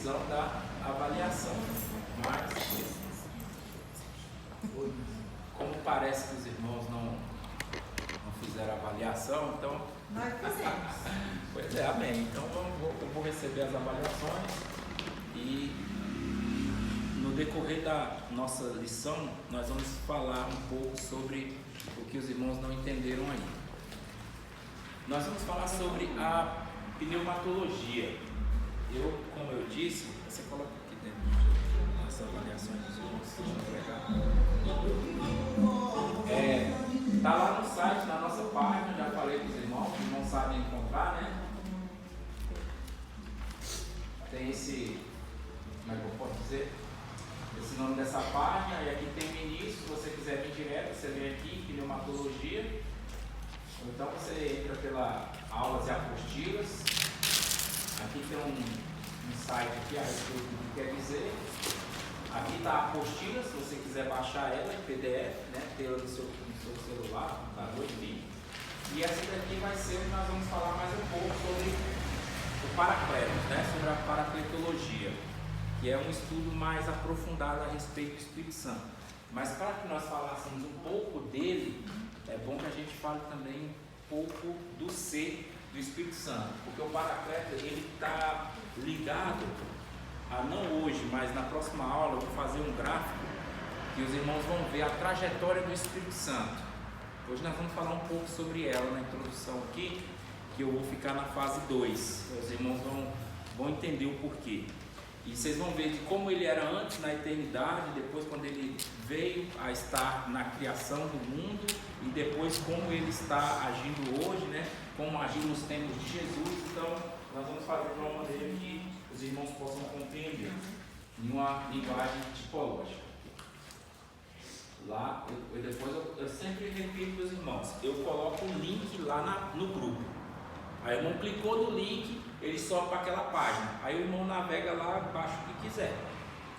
revisão da avaliação. Mas, como parece que os irmãos não fizeram avaliação, então... Nós fizemos. Pois é, amém. Então eu vou receber as avaliações e no decorrer da nossa lição nós vamos falar um pouco sobre o que os irmãos não entenderam aí. Nós vamos falar sobre a pneumatologia. Como eu disse, você coloca aqui dentro as avaliações dos irmãos, se está lá no site, na nossa página, já falei para os irmãos sabem encontrar, né? Tem esse, como é que eu posso dizer? Esse nome dessa página, e aqui tem o início. Se você quiser vir direto, você vem aqui, pneumatologia. Então você entra pela aulas e apostilas. Aqui tem um site aqui a respeito do que quer dizer. Aqui está a apostila, se você quiser baixar ela em PDF, né? Ter ela no seu celular, computador, enfim. E essa daqui vai ser onde nós vamos falar mais um pouco sobre o Paracletos, né? Sobre a paracletologia, que é um estudo mais aprofundado a respeito do Espírito Santo. Mas para que nós falássemos um pouco dele, é bom que a gente fale também um pouco do ser do Espírito Santo, porque o Paracletos ele está ligado a, não hoje, mas na próxima aula eu vou fazer um gráfico que os irmãos vão ver a trajetória do Espírito Santo. Hoje nós vamos falar um pouco sobre ela na introdução aqui, que eu vou ficar na fase 2. Os irmãos vão entender o porquê. E vocês vão ver de como ele era antes na eternidade, depois quando ele veio a estar na criação do mundo, e depois como ele está agindo hoje, né? Como agiu nos tempos de Jesus. Então nós vamos fazer de uma maneira que os irmãos possam compreender, em uma linguagem tipológica. Lá, eu sempre repito para os irmãos, eu coloco o link lá no grupo. Aí o irmão clicou no link, ele sobe para aquela página. Aí o irmão navega lá, baixa o que quiser.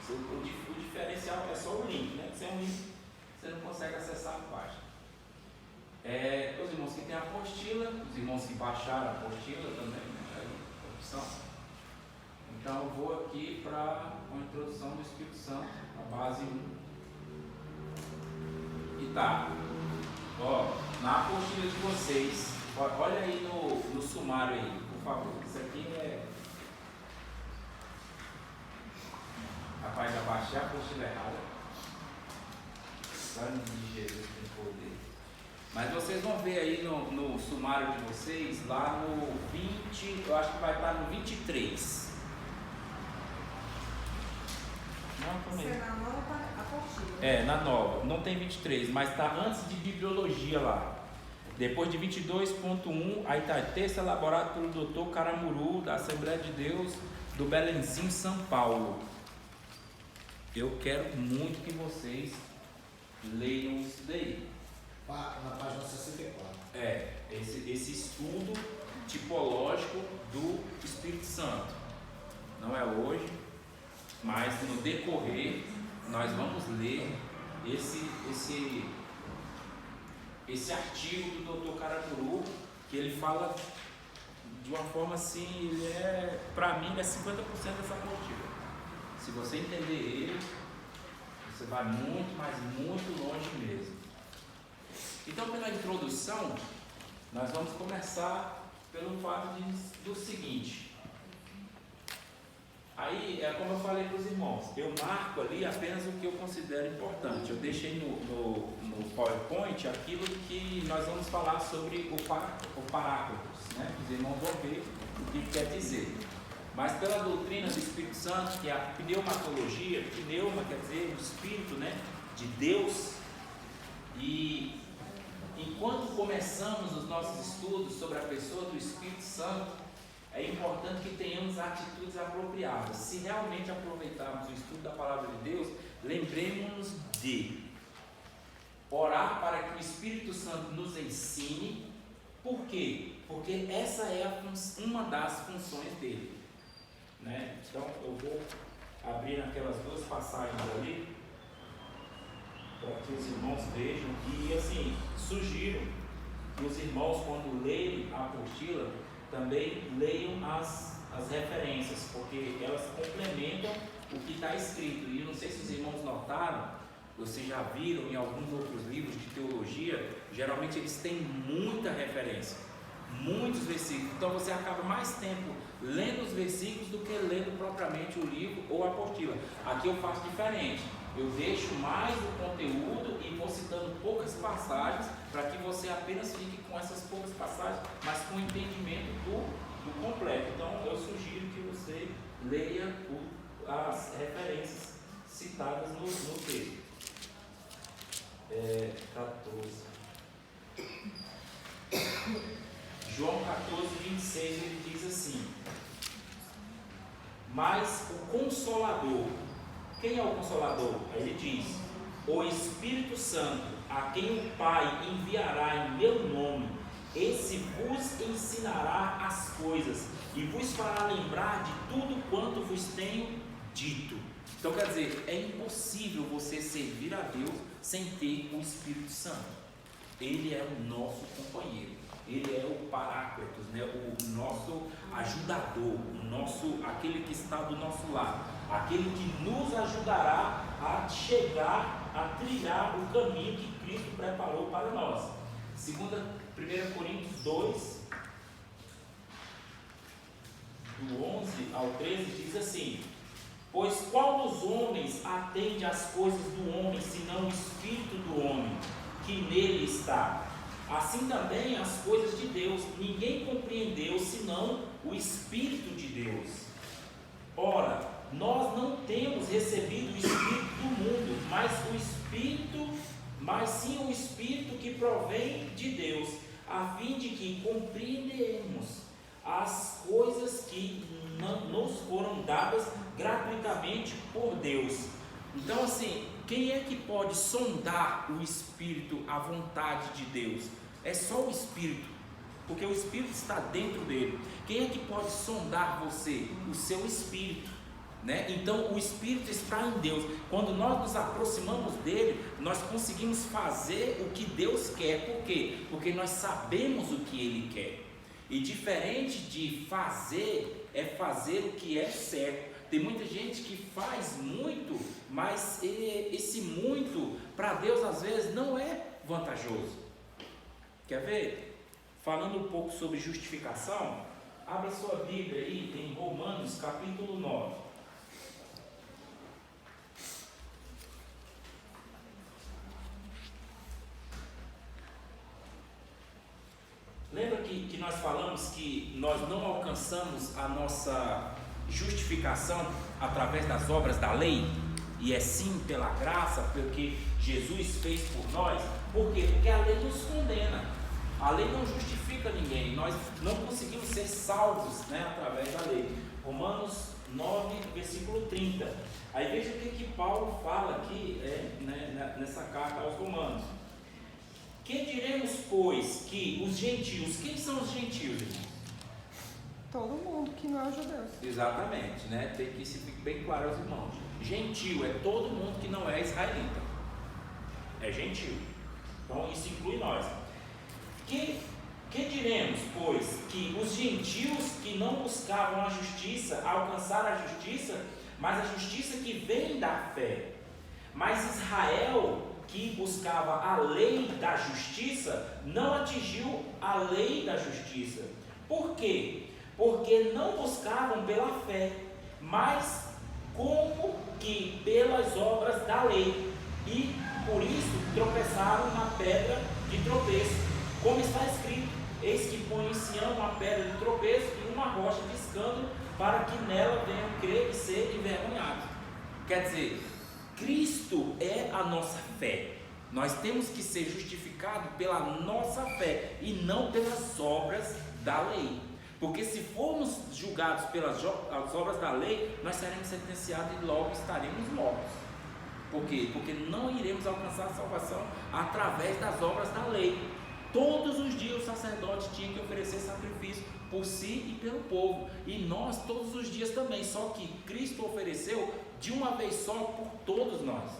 O diferencial é só o link, né? Sem um link você não consegue acessar a página. Os irmãos que têm a apostila, os irmãos que baixaram a apostila também, né? A opção. Então eu vou aqui para uma introdução do Espírito Santo, a base 1. E tá, ó, na apostila de vocês, olha aí no sumário aí, por favor. Isso aqui é. Rapaz, já baixei a apostila errada. Sangue de Jesus tem poder. Mas vocês vão ver aí no sumário de vocês, lá no 20, eu acho que vai estar no 23. Isso é na nova apostila. Na nova. Não tem 23, mas está antes de bibliologia lá. Depois de 22.1, aí está texto elaborado pelo Dr. Caramuru, da Assembleia de Deus, do Belenzinho, São Paulo. Eu quero muito que vocês leiam isso daí. Na página 64. Esse estudo tipológico do Espírito Santo. Não é hoje, mas no decorrer nós vamos ler esse artigo do Dr. Caramuru, que ele fala de uma forma assim, para mim, é 50% dessa apostila. Se você entender ele, você vai muito, mas muito longe mesmo. Então, pela introdução, nós vamos começar pelo fato do seguinte. Aí, como eu falei para os irmãos, eu marco ali apenas o que eu considero importante. Eu deixei no PowerPoint aquilo que nós vamos falar sobre o Paráclitos, né? Os irmãos vão ver o que quer dizer. Mas pela doutrina do Espírito Santo, que é a pneumatologia, pneuma quer dizer o Espírito, né? De Deus. E enquanto começamos os nossos estudos sobre a pessoa do Espírito Santo, é importante que tenhamos atitudes apropriadas. Se realmente aproveitarmos o estudo da Palavra de Deus, lembremos-nos de orar para que o Espírito Santo nos ensine. Por quê? Porque essa é uma das funções dele, né? Então eu vou abrir aquelas duas passagens ali, para que os irmãos vejam. E assim, sugiro que os irmãos, quando leem a apostila, também leiam as referências, porque elas complementam experimentam o que está escrito. E eu não sei se os irmãos notaram, vocês já viram em alguns outros livros de teologia, geralmente eles têm muita referência, muitos versículos. Então você acaba mais tempo lendo os versículos do que lendo propriamente o livro ou a apostila. Aqui eu faço diferente. Eu deixo mais o conteúdo e vou citando poucas passagens para que você apenas fique com essas poucas passagens, mas com o entendimento do completo. Então eu sugiro que você leia as referências citadas no texto. 14. João 14, 26, ele diz assim: mas o Consolador, quem é o Consolador? Ele diz: o Espírito Santo, a quem o Pai enviará em meu nome, esse vos ensinará as coisas e vos fará lembrar de tudo quanto vos tenho dito. Então quer dizer, é impossível você servir a Deus sem ter o Espírito Santo. Ele é o nosso companheiro, ele é o Paráclitos, né? O nosso ajudador, aquele que está do nosso lado, aquele que nos ajudará a chegar, a trilhar o caminho que Cristo preparou para nós. 1 Coríntios 2, do 11 ao 13, diz assim: pois qual dos homens atende às coisas do homem, senão o Espírito do homem, que nele está? Assim também as coisas de Deus, ninguém compreendeu, senão o Espírito de Deus. Ora, nós não temos recebido o Espírito do mundo, mas sim o Espírito que provém de Deus, a fim de que compreendemos as coisas que nos foram dadas gratuitamente por Deus. Então assim, quem é que pode sondar o Espírito, a vontade de Deus? É só o Espírito, porque o Espírito está dentro dele. Quem é que pode sondar você? O seu Espírito, né? Então o Espírito está em Deus. Quando nós nos aproximamos dele, nós conseguimos fazer o que Deus quer. Por quê? Porque nós sabemos o que ele quer. E diferente de fazer, é fazer o que é certo. Tem muita gente que faz muito, mas esse muito para Deus às vezes não é vantajoso. Quer ver? Falando um pouco sobre justificação, abra sua Bíblia aí em Romanos capítulo 9. Lembra que nós falamos que nós não alcançamos a nossa justificação através das obras da lei? E é sim pela graça, porque Jesus fez por nós. Por quê? Porque a lei nos condena. A lei não justifica ninguém. Nós não conseguimos ser salvos, né, através da lei. Romanos 9, versículo 30. Aí veja o que Paulo fala aqui nessa carta aos Romanos. Que diremos, pois, que os gentios... Quem são os gentios, irmãos? Todo mundo que não é judeu. Exatamente, né? Tem que isso fique bem claro aos irmãos. Gentio é todo mundo que não é israelita. É gentio. Então isso inclui nós. Que diremos, pois, que os gentios que não buscavam a justiça alcançaram a justiça, mas a justiça que vem da fé. Mas Israel, que buscava a lei da justiça, não atingiu a lei da justiça. Por quê? Porque não buscavam pela fé, mas como que pelas obras da lei, e por isso tropeçaram na pedra de tropeço, como está escrito: eis que põe em Sião uma pedra de tropeço e uma rocha de escândalo, para que nela venham crer e ser envergonhados. Quer dizer, Cristo é a nossa fé. Nós temos que ser justificados pela nossa fé e não pelas obras da lei. Porque se formos julgados pelas obras da lei, nós seremos sentenciados e logo estaremos mortos. Por quê? Porque não iremos alcançar a salvação através das obras da lei. Todos os dias o sacerdote tinha que oferecer sacrifício por si e pelo povo. E nós todos os dias também. Só que Cristo ofereceu de uma vez só por todos nós.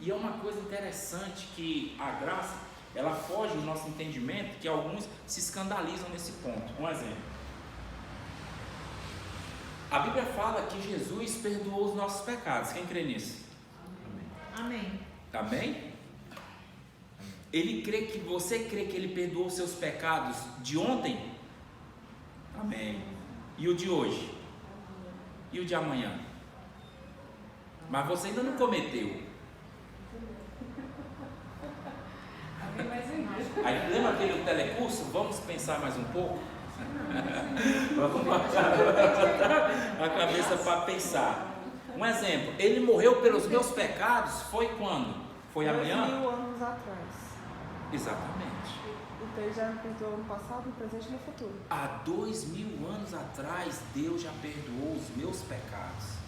E é uma coisa interessante que a graça, ela foge do nosso entendimento, que alguns se escandalizam nesse ponto. Um exemplo. A Bíblia fala que Jesus perdoou os nossos pecados. Quem crê nisso? Amém. Amém? Você crê que Ele perdoou os seus pecados de ontem? Amém. E o de hoje? E o de amanhã? Mas você ainda não cometeu. Aí lembra aquele telecurso? Vamos pensar mais um pouco? Vamos botar a cabeça para pensar. Um exemplo, Ele morreu pelos meus pecados, foi quando? Foi amanhã? 2000 anos atrás. Exatamente. Então Ele já me perdoou no passado, no presente e no futuro. Há 2000 anos atrás, Deus já perdoou os meus pecados.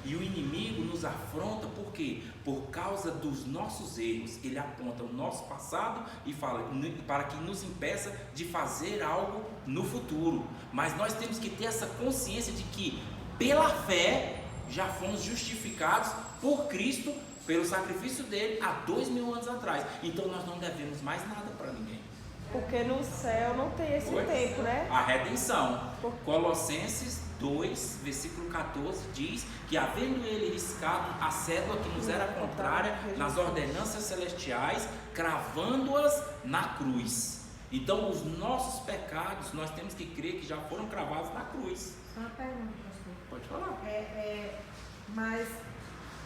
E o inimigo nos afronta, por quê? Por causa dos nossos erros. Ele aponta o nosso passado e fala para que nos impeça de fazer algo no futuro. Mas nós temos que ter essa consciência de que, pela fé, já fomos justificados por Cristo, pelo sacrifício dele, há 2000 anos atrás. Então nós não devemos mais nada para ninguém. Porque no céu não tem esse tempo, né? A redenção. Colossenses 2, versículo 14 diz que, havendo ele riscado a cédula que nos era contrária nas ordenanças celestiais, cravando-as na cruz. Então os nossos pecados, nós temos que crer que já foram cravados na cruz. Só uma pergunta, pastor. Pode falar. Mas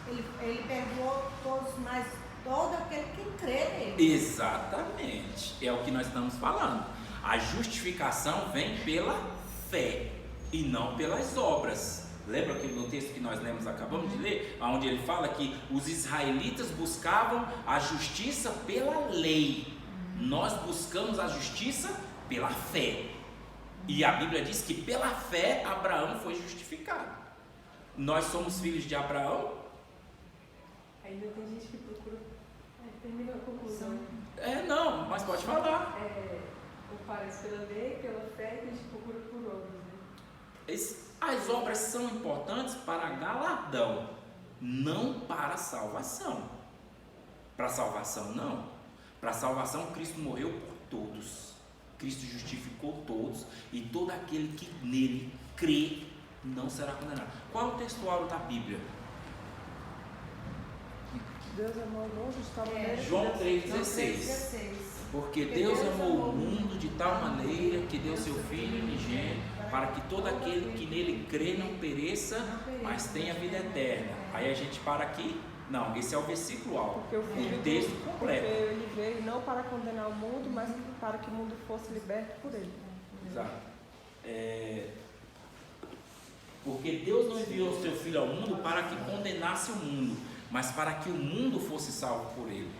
ele perdoou todos, mas todo aquele que crê nele. Exatamente, é o que nós estamos falando. A justificação vem pela fé e não pelas obras. Lembra aquele no texto que nós lemos, acabamos de ler, onde ele fala que os israelitas buscavam a justiça pela lei. Nós buscamos a justiça pela fé. E a Bíblia diz que pela fé Abraão foi justificado. Nós somos filhos de Abraão. Ainda tem gente que procura. Termina a conclusão. Não, mas pode falar. Ou parece pela lei, pela fé, e a gente procura por obras, né? As obras são importantes para galardão, não para salvação. Para salvação, não. Para salvação, Cristo morreu por todos. Cristo justificou todos, e todo aquele que nele crê não será condenado. Qual é o textual da Bíblia? Deus amou o mundo de tal maneira. João 3,16. Porque Deus amou o mundo de tal maneira que deu seu Filho unigênito, para que todo aquele que nele crê não pereça, mas tenha vida eterna. Aí a gente para aqui. Não, esse é o versículo alto. Porque o Filho texto porque completo. ele veio não para condenar o mundo, mas para que o mundo fosse liberto por ele. Exato. Porque Deus não enviou o seu Filho ao mundo para que condenasse o mundo, mas para que o mundo fosse salvo por ele.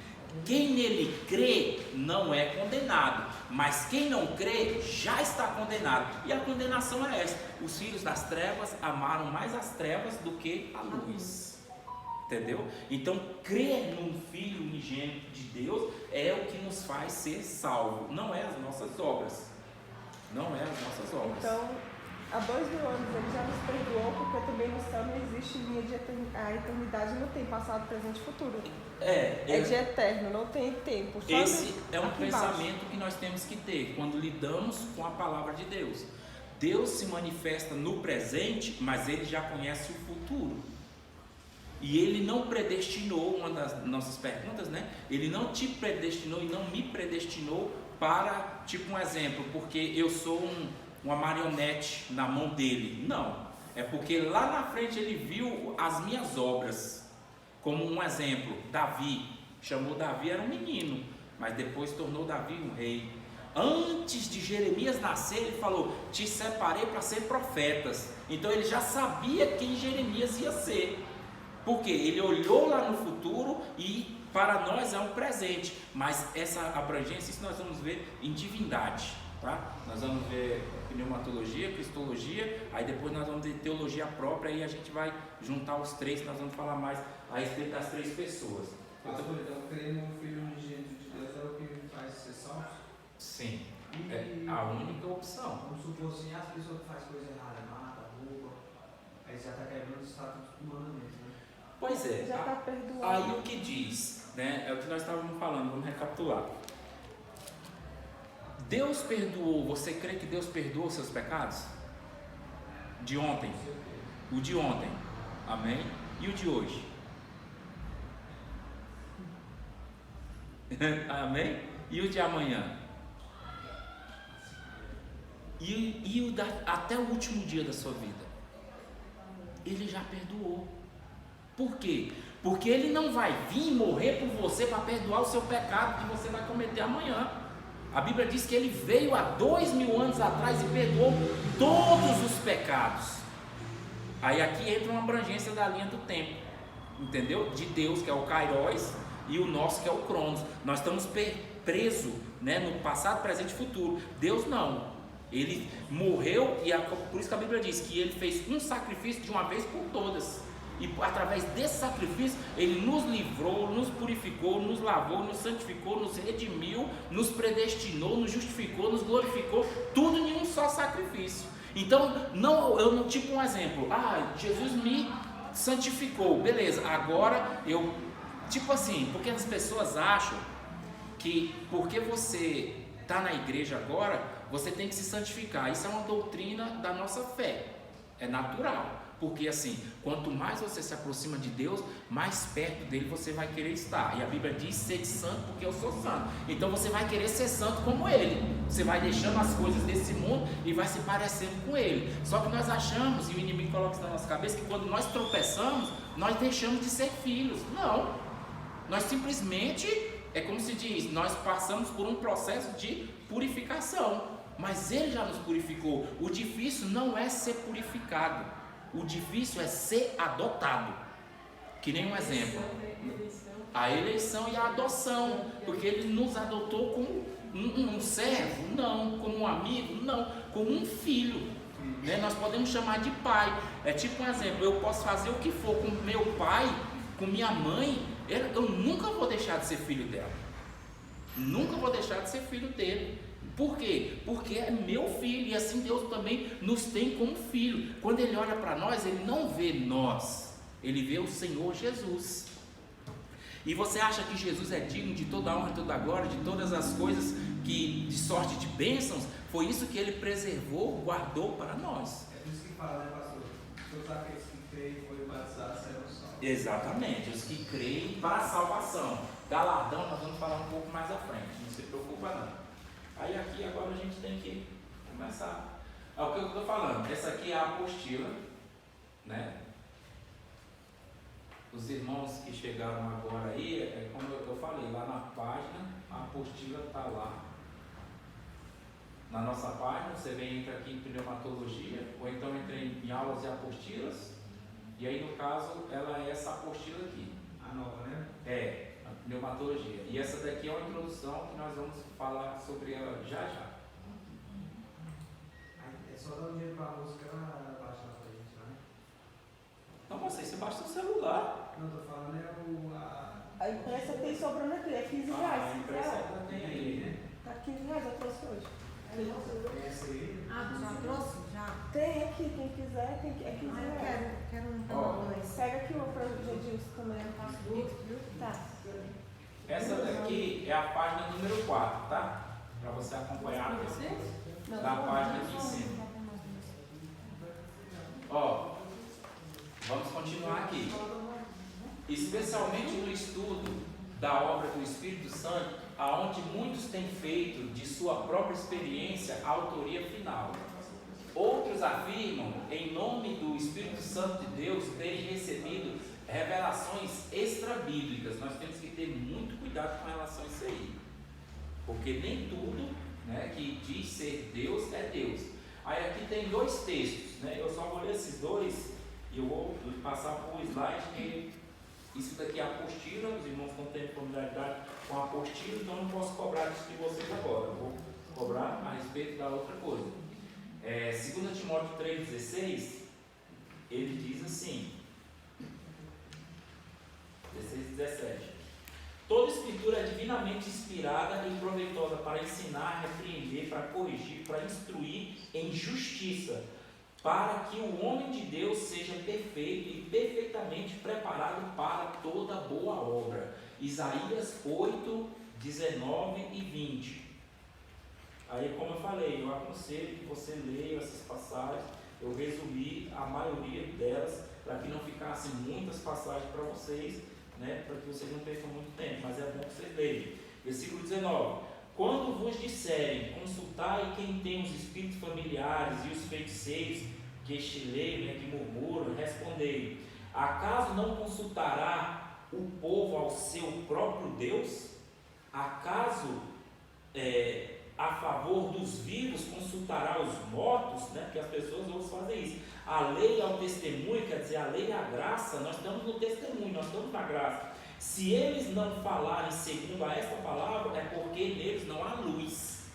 Quem nele crê não é condenado, mas quem não crê já está condenado. E a condenação é essa: os filhos das trevas amaram mais as trevas do que a luz. Entendeu? Então, crer num Filho unigênito de Deus é o que nos faz ser salvo, não é as nossas obras. Não é as nossas obras. Então, há 2000 anos ele já nos perdoou, porque também no céu não existe linha de eternidade. A eternidade não tem passado, presente e futuro. É de eterno, não tem tempo. Só esse é um aqui pensamento embaixo que nós temos que ter quando lidamos com a palavra de Deus. Deus se manifesta no presente, mas Ele já conhece o futuro. E Ele não predestinou, uma das nossas perguntas, né? Ele não te predestinou e não me predestinou para, tipo um exemplo, porque eu sou uma marionete na mão dele. Não, é porque lá na frente Ele viu as minhas obras. Como um exemplo, Davi, chamou Davi, era um menino, mas depois tornou Davi um rei. Antes de Jeremias nascer, ele falou: te separei para ser profetas. Então ele já sabia quem Jeremias ia ser, porque ele olhou lá no futuro e para nós é um presente. Mas essa abrangência, isso nós vamos ver em divindade, tá? Nós vamos ver pneumatologia, cristologia, aí depois nós vamos ver teologia própria, e a gente vai juntar os três, nós vamos falar mais a respeito das três pessoas. Então, crer no Filho unigênito de Deus é o que faz ser salvo? Sim, é a única opção. Vamos supor assim, as pessoas que fazem coisa errada, mata, rouba, aí já está quebrando os estatutos do mandamento, né? Pois é, já está perdoado. aí o que diz, né, é o que nós estávamos falando, vamos recapitular. Deus perdoou, você crê que Deus perdoou seus pecados? De ontem? O de ontem, amém? E o de hoje? Amém? E o de amanhã? E até o último dia da sua vida? Ele já perdoou. Por quê? Porque Ele não vai vir morrer por você para perdoar o seu pecado que você vai cometer amanhã. A Bíblia diz que Ele veio há 2000 anos atrás e perdoou todos os pecados. Aí aqui entra uma abrangência da linha do tempo, entendeu? De Deus, que é o Kairos, e o nosso, que é o Cronos. Nós estamos presos, né, no passado, presente e futuro. Deus não. Ele morreu, e por isso que a Bíblia diz que Ele fez um sacrifício de uma vez por todas. E através desse sacrifício, Ele nos livrou, nos purificou, nos lavou, nos santificou, nos redimiu, nos predestinou, nos justificou, nos glorificou, tudo em um só sacrifício. Então, eu não, tipo um exemplo, Jesus me santificou, beleza, agora eu, tipo assim, porque as pessoas acham que porque você está na igreja agora, você tem que se santificar. Isso é uma doutrina da nossa fé, é natural. Porque assim, quanto mais você se aproxima de Deus, mais perto dele você vai querer estar. E a Bíblia diz: sede santo porque eu sou santo. Então você vai querer ser santo como ele. Você vai deixando as coisas desse mundo e vai se parecendo com ele. Só que nós achamos, e o inimigo coloca isso na nossa cabeça, que quando nós tropeçamos, nós deixamos de ser filhos. Não. Nós simplesmente, é como se diz, nós passamos por um processo de purificação. Mas ele já nos purificou. O difícil não é ser purificado. O difícil é ser adotado. Que nem um exemplo, a eleição e a adoção, porque Ele nos adotou como um servo, não, como um amigo, não, como um filho, né? Nós podemos chamar de pai. É tipo um exemplo, eu posso fazer o que for com meu pai, com minha mãe, eu nunca vou deixar de ser filho dela, nunca vou deixar de ser filho dele. Por quê? Porque é meu filho, e assim Deus também nos tem como filho. Quando Ele olha para nós, Ele não vê nós, Ele vê o Senhor Jesus. E você acha que Jesus é digno de toda a honra, toda a glória, de todas as coisas que, de sorte de bênçãos? Foi isso que Ele preservou, guardou para nós. É por isso que fala, né, pastor? Todos aqueles que creem e foram batizados serão salvos. Exatamente, os que creem para a salvação. Galardão nós vamos falar um pouco mais à frente, não se preocupa não. Aí aqui agora a gente tem que começar. É o que eu estou falando. Essa aqui é a apostila, né? Os irmãos que chegaram agora aí, é como eu falei, lá na página, a apostila está lá. Na nossa página, você entra aqui em pneumatologia, ou então entra em aulas e apostilas, e aí no caso ela é essa apostila aqui. A nova, né? É. Pneumatologia. E essa daqui é uma introdução que nós vamos falar sobre ela já já. É só dar um dinheiro para a música baixar para a gente, né? Não, você baixa o celular. Não, tô falando A impressa tem sobrando aqui, é 15 reais. A impressa tem aí, né? Tá 15 reais, eu trouxe hoje. essa aí. Já trouxe? Já? Tem aqui, quem quiser, é 15 reais. Quero um dois. Pega aqui uma para o Gedilson também. Faço Pix, viu? Tá. Essa daqui é a página número 4, tá? Para você acompanhar na página aqui em cima. Ó, vamos continuar aqui. Especialmente no estudo da obra do Espírito Santo, aonde muitos têm feito de sua própria experiência a autoria final. Outros afirmam, em nome do Espírito Santo de Deus, terem recebido revelações extra-bíblicas. Nós temos que ter muito cuidado com relação a isso aí, porque nem tudo, né, que diz ser Deus é Deus. Aí aqui tem dois textos, né? Eu só vou ler esses dois e eu vou passar por um slide, que isso daqui é a apostila. Os irmãos não têm familiaridade com a apostila, então eu não posso cobrar isso de vocês agora. Eu vou cobrar a respeito da outra coisa. 2 Timóteo 3,16, ele diz assim, 16 e 17: toda escritura é divinamente inspirada e proveitosa para ensinar, repreender, para corrigir, para instruir em justiça, para que o homem de Deus seja perfeito e perfeitamente preparado para toda boa obra. Isaías 8, 19 e 20. Aí, como eu falei, eu aconselho que você leia essas passagens eu resumi a maioria delas para que não ficassem muitas passagens para vocês, né, para que vocês não percam muito tempo, mas é bom que vocês leiam. Versículo 19: quando vos disserem, consultai quem tem os espíritos familiares e os feiticeiros, que estileiam, né, que murmuram, respondei: acaso não consultará o povo ao seu próprio Deus? Acaso a favor dos vivos consultará os mortos, né? Porque as pessoas hoje fazem isso. A lei ao testemunho, quer dizer, a lei e a graça, nós estamos no testemunho, nós estamos na graça. Se eles não falarem segundo a esta palavra, é porque neles não há luz.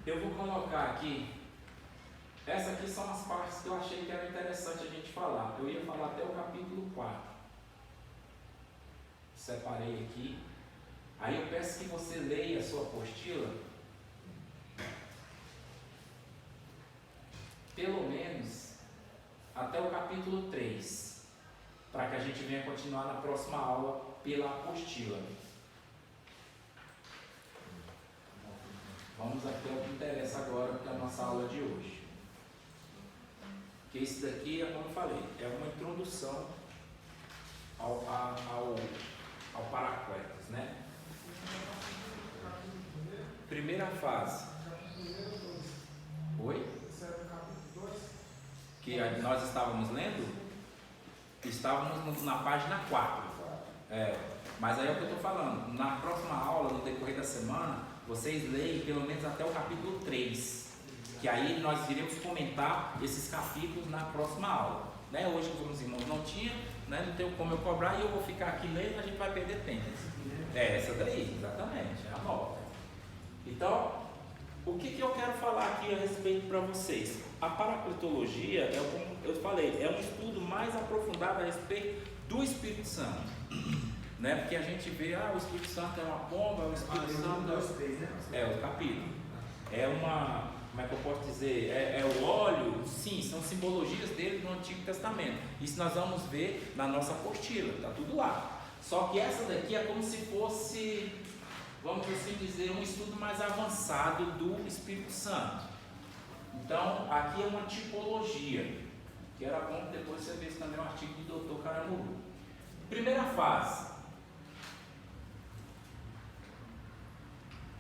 Eu vou colocar aqui, essas aqui são as partes que eu achei que era interessante a gente falar. Eu ia falar até o capítulo 4. Separei aqui. Aí eu peço que você leia a sua apostila, pelo menos até o capítulo 3, para que a gente venha continuar na próxima aula pela apostila. Vamos aqui ao que interessa agora, que é a nossa aula de hoje. Que esse daqui, como eu falei, é uma introdução ao Paracletos, né? Primeira fase. Oi? Que nós estávamos lendo? Estávamos na página 4. Mas aí é o que eu estou falando. Na próxima aula, no decorrer da semana, vocês leem pelo menos até o capítulo 3. Que aí nós iremos comentar esses capítulos na próxima aula. Né? Hoje, como os irmãos não tinham, né? Não tenho como eu cobrar e eu vou ficar aqui lendo, a gente vai perder tempo. Essa daí, exatamente, é a nota. Então, o que eu quero falar aqui a respeito para vocês? A paracletologia, como eu falei, é um estudo mais aprofundado a respeito do Espírito Santo. Né? Porque a gente vê, o Espírito Santo é uma pomba, o Espírito Santo é o capítulo. É uma, como é que eu posso dizer? É o óleo, sim, são simbologias dele no Antigo Testamento. Isso nós vamos ver na nossa apostila, está tudo lá. Só que essa daqui é como se fosse, vamos assim dizer, um estudo mais avançado do Espírito Santo. Então, aqui é uma tipologia, que era bom que depois você visse também um artigo do Dr. Caramuru. Primeira fase.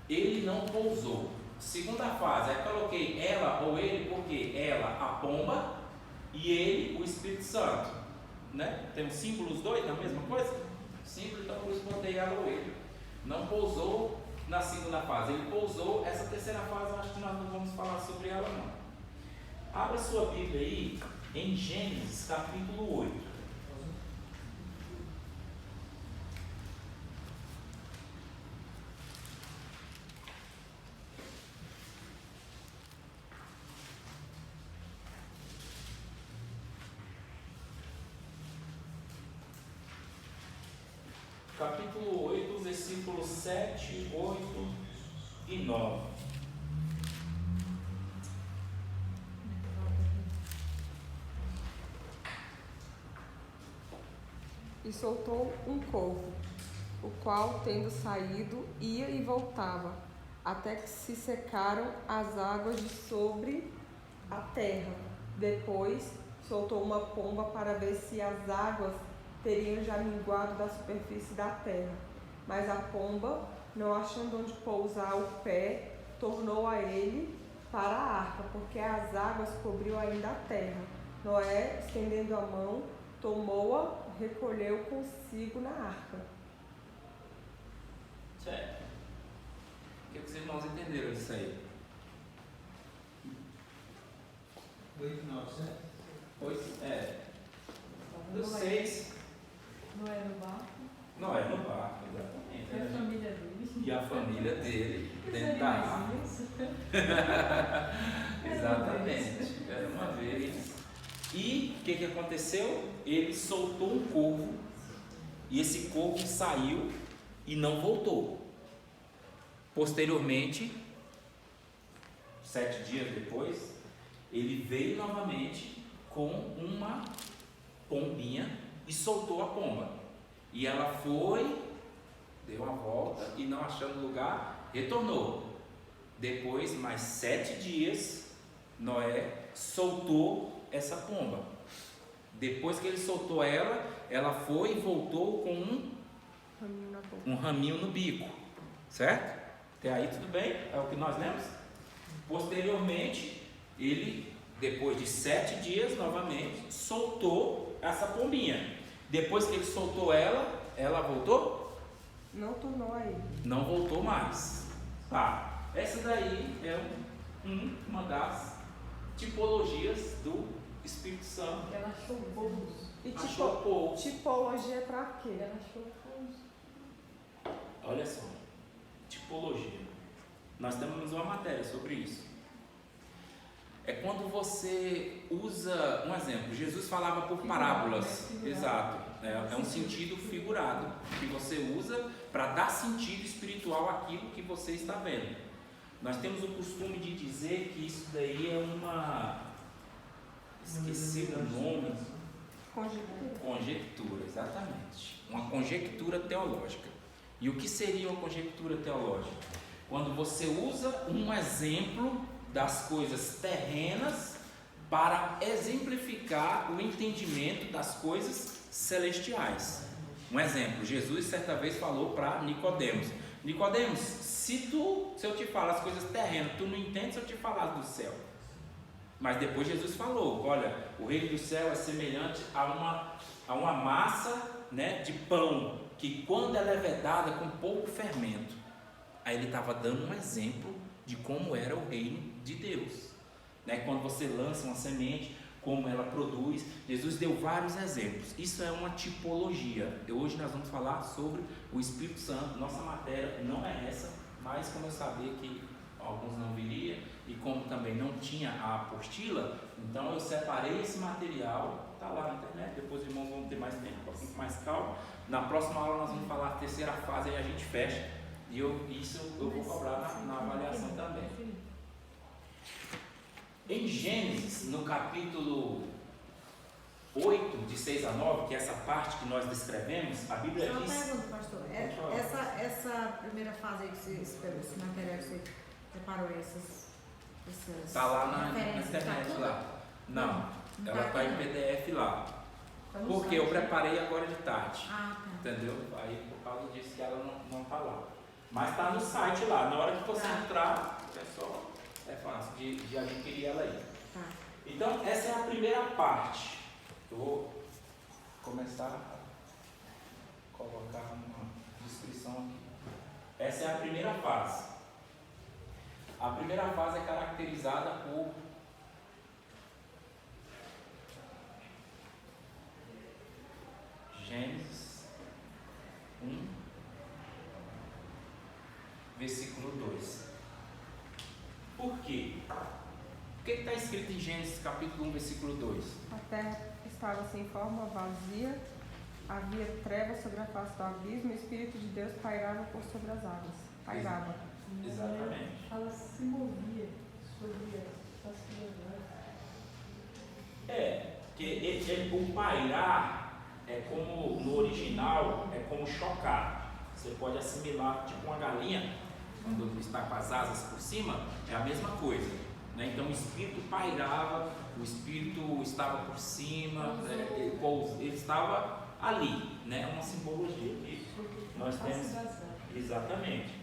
Ele não pousou. Segunda fase, aí coloquei ela ou ele, porque ela, a pomba, e ele, o Espírito Santo. Né? Tem um símbolo, os dois, na mesma coisa? Símbolo, então por isso botei ela ou ele. Não pousou na segunda fase, ele pousou. Essa terceira fase, eu acho que nós não vamos falar sobre ela, não. Abra sua Bíblia aí, em Gênesis, capítulo 8. Capítulo 8, versículos 7, 8 e 9. E soltou um corvo, o qual, tendo saído, ia e voltava, até que se secaram as águas de sobre a terra. Depois soltou uma pomba para ver se as águas teriam já minguado da superfície da terra. Mas a pomba, não achando onde pousar o pé, tornou a ele para a arca, porque as águas cobriam ainda a terra. Noé, estendendo a mão, tomou-a, recolheu consigo na arca. Certo. O que os irmãos entenderam disso aí? 8, 9, certo? 8, do 6. Não é no barco. Não é no barco, exatamente. É a família dele. E a família dele, Os dentro da arca. animaizinhos. Exatamente. Era uma vez. E o que aconteceu? Ele soltou um corvo. E esse corvo saiu e não voltou. Posteriormente, 7 dias depois, ele veio novamente com uma pombinha e soltou a pomba. E ela foi, deu uma volta e, não achando lugar, retornou. Depois, mais 7 dias, Noé soltou essa pomba. Depois que ele soltou ela, ela foi e voltou com um raminho no bico, certo? Até aí tudo bem? É o que nós lemos? Posteriormente, ele, depois de 7 dias, novamente, soltou essa pombinha. Depois que ele soltou ela, ela voltou? Não tornou aí. Não voltou mais. Tá. Essa daí é uma das tipologias do Espírito Santo. Ela achou povos. E Achou povo. tipologia é pra quê? Ela achou povos. Olha só, tipologia. Nós temos uma matéria sobre isso. É quando você usa, um exemplo, Jesus falava por parábolas. Exato. É um sentido figurado que você usa para dar sentido espiritual àquilo que você está vendo. Nós temos o costume de dizer que isso daí é uma... Esqueci o nome. Conjectura, exatamente. Uma conjectura teológica. E o que seria uma conjectura teológica? Quando você usa um exemplo das coisas terrenas para exemplificar o entendimento das coisas celestiais. Um exemplo, Jesus certa vez falou para Nicodemos: Nicodemos, se eu te falar as coisas terrenas, tu não entende se eu te falar do céu. Mas depois Jesus falou: olha, o reino do céu é semelhante a uma massa, né, de pão, que quando ela é vedada com pouco fermento. Aí ele estava dando um exemplo de como era o reino de Deus, né? Quando você lança uma semente, como ela produz. Jesus deu vários exemplos. Isso é uma tipologia. Hoje nós vamos falar sobre o Espírito Santo. Nossa matéria não é essa, mas como eu sabia que alguns não viriam e como também não tinha a apostila, então eu separei esse material, está lá na internet. Depois os irmãos vão ter mais tempo, um pouquinho mais calmo. Na próxima aula nós vamos falar a terceira fase, aí a gente fecha. E isso eu vou cobrar na avaliação também. Em Gênesis, no capítulo 8, de 6 a 9, que é essa parte que nós descrevemos, a Bíblia diz... Só uma pergunta, pastor. Essa primeira fase aí que você esperou, esse material que você separou, essas está lá na internet lá. Não, ela está em PDF lá. Porque eu preparei agora de tarde. Ah, tá. Entendeu? Aí por causa disso que ela não está lá. Mas está no site lá. Na hora que você entrar, é fácil de adquirir ela aí. Tá. Então, essa é a primeira parte. Eu vou começar a colocar uma descrição aqui. Essa é a primeira fase. A primeira fase é caracterizada por Gênesis 1, versículo 2. Por quê? O que está escrito em Gênesis capítulo 1, versículo 2? A terra estava sem forma, vazia, havia trevas sobre a face do abismo, e o Espírito de Deus pairava por sobre as águas. Pairava. Exatamente. Ela se movia sobre a face das águas. Porque o pairar é como, no original, é como chocar. Você pode assimilar, tipo uma galinha, quando está com as asas por cima, é a mesma coisa. Né? Então o Espírito pairava, o Espírito estava por cima, ele estava ali. Né? É uma simbologia que nós temos. Exatamente.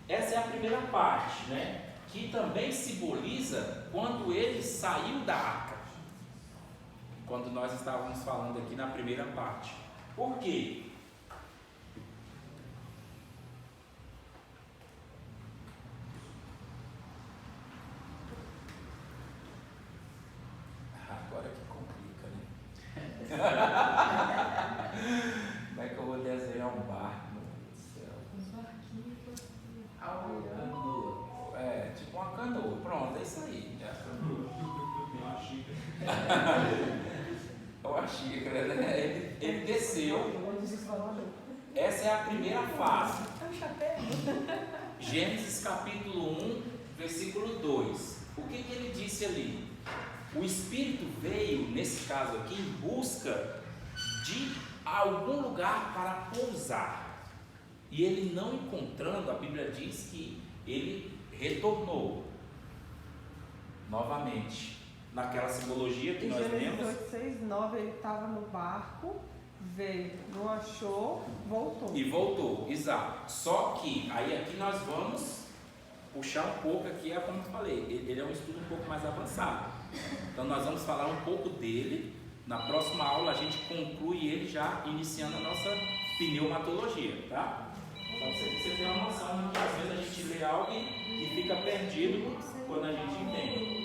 Essa é a primeira parte, né? Que também simboliza quando ele saiu da arca. Quando nós estávamos falando aqui na primeira parte. Por quê? Agora que complica, né? Como é que eu vou desenhar um barco? Meu Deus do céu. Os barquinhos Canoa. É, tipo uma canoa. Pronto, é isso aí. É a canoa. Uma xícara. Uma xícara, né? Ele desceu. Essa é a primeira fase. É um chapéu. Gênesis capítulo 1, versículo 2. O que ele disse ali? O Espírito veio, nesse caso aqui, em busca de algum lugar para pousar. E ele não encontrando, a Bíblia diz que ele retornou novamente naquela simbologia que nós lemos. Gênesis 8, 6, 9, ele estava no barco, veio, não achou, voltou. E voltou, exato. Só que aí aqui nós vamos puxar um pouco aqui, é como eu falei, ele é um estudo um pouco mais avançado. Então nós vamos falar um pouco dele. Na próxima aula a gente conclui ele já iniciando a nossa pneumatologia, tá? Só para você ter uma noção que às vezes a gente lê algo e fica perdido quando a gente entende.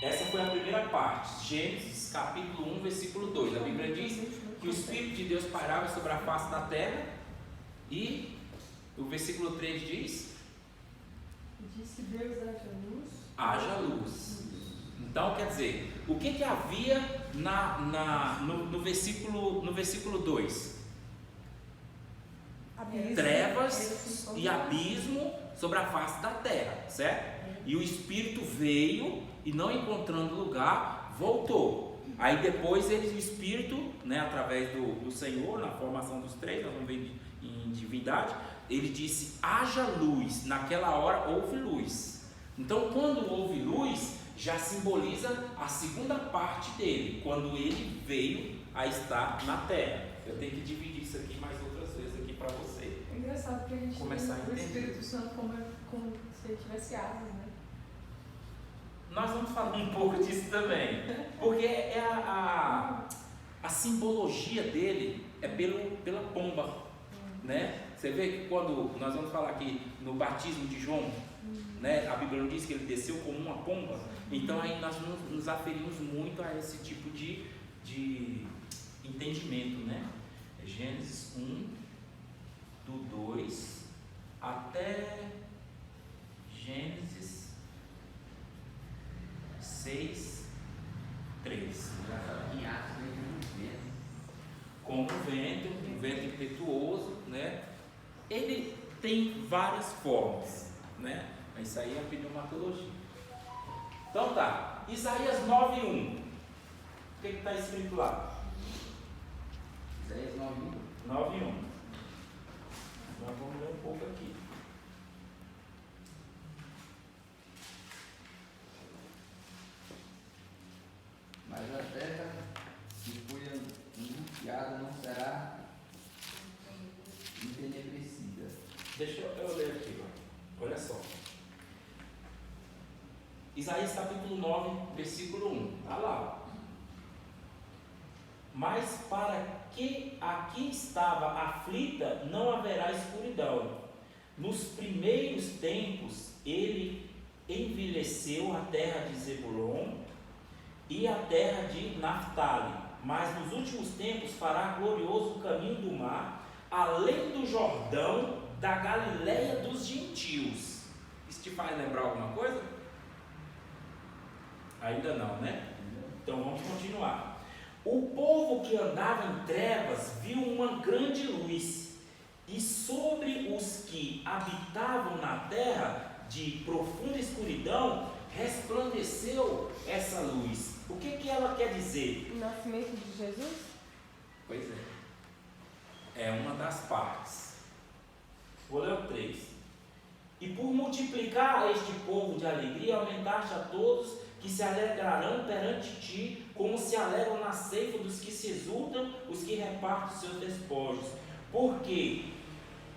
Essa foi a primeira parte, Gênesis capítulo 1, versículo 2. A Bíblia diz que o Espírito de Deus pairava sobre a face da terra e o versículo 3 diz: disse Deus haja luz. Haja luz. Então, quer dizer, o que havia no versículo 2? Trevas e abismo sobre a face da terra, certo? E o Espírito veio e, não encontrando lugar, voltou. Aí depois o Espírito, né, através do Senhor, na formação dos três, nós vamos ver em divindade, ele disse: haja luz. Naquela hora houve luz. Então, quando houve luz, já simboliza a segunda parte dele, quando ele veio a estar na terra. Eu tenho que dividir isso aqui mais outras vezes aqui para você. É engraçado que a gente começar a tem o entender. Espírito Santo como se ele tivesse asas, né? Nós vamos falar um pouco disso também, porque a simbologia dele é pela pomba, né? Você vê que quando nós vamos falar aqui no batismo de João, né, a Bíblia não diz que ele desceu como uma pomba. Então aí nós nos aferimos muito a esse tipo de entendimento, né? Gênesis 1, do 2 até Gênesis 6, 3. Como um vento impetuoso, né? Ele tem várias formas, né? Isso aí é a pneumatologia. Então tá, Isaías 9:1. O que está escrito lá? Isaías 9:1. 9:1. Nós vamos ler um pouco aqui. Mas a terra que foi anunciada não será entenebrecida. Deixa eu ler aqui, olha só. Isaías capítulo 9, versículo 1. Está lá. Mas para que aqui estava aflita, não haverá escuridão. Nos primeiros tempos, ele envelheceu a terra de Zebulon e a terra de Naftali. Mas nos últimos tempos fará glorioso o caminho do mar, além do Jordão, da Galileia dos gentios. Isso te faz lembrar alguma coisa? Ainda não, né? Então vamos continuar. O povo que andava em trevas viu uma grande luz, e sobre os que habitavam na terra de profunda escuridão resplandeceu essa luz. O que ela quer dizer? O nascimento de Jesus? Pois é uma das partes. Vou ler o 3. E por multiplicar a este povo de alegria, aumentaste a todos que se alegrarão perante ti, como se alegram na ceifa dos que se exultam, os que repartem seus despojos. Porque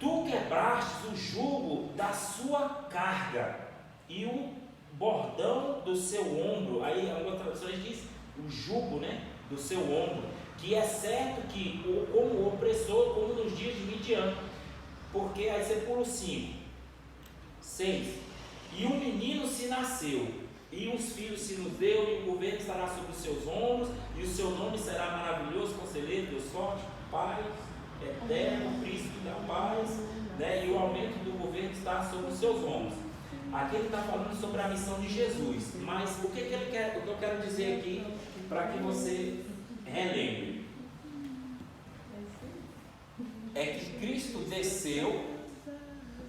tu quebrastes o jugo da sua carga e o bordão do seu ombro. Aí algumas traduções diz o jugo, né, do seu ombro, que é certo que como opressor, como nos dias de Midian. Porque aí você pula o 5, 6. E um menino se nasceu, e uns filhos se nos deu, e o governo estará sobre os seus ombros, e o seu nome será maravilhoso, conselheiro, Deus forte, Pai eterno, príncipe da paz, né? E o aumento do governo está sobre os seus ombros. Aqui ele está falando sobre a missão de Jesus. Mas o que ele quer, o que eu quero dizer aqui, para que você relembre, é que Cristo desceu,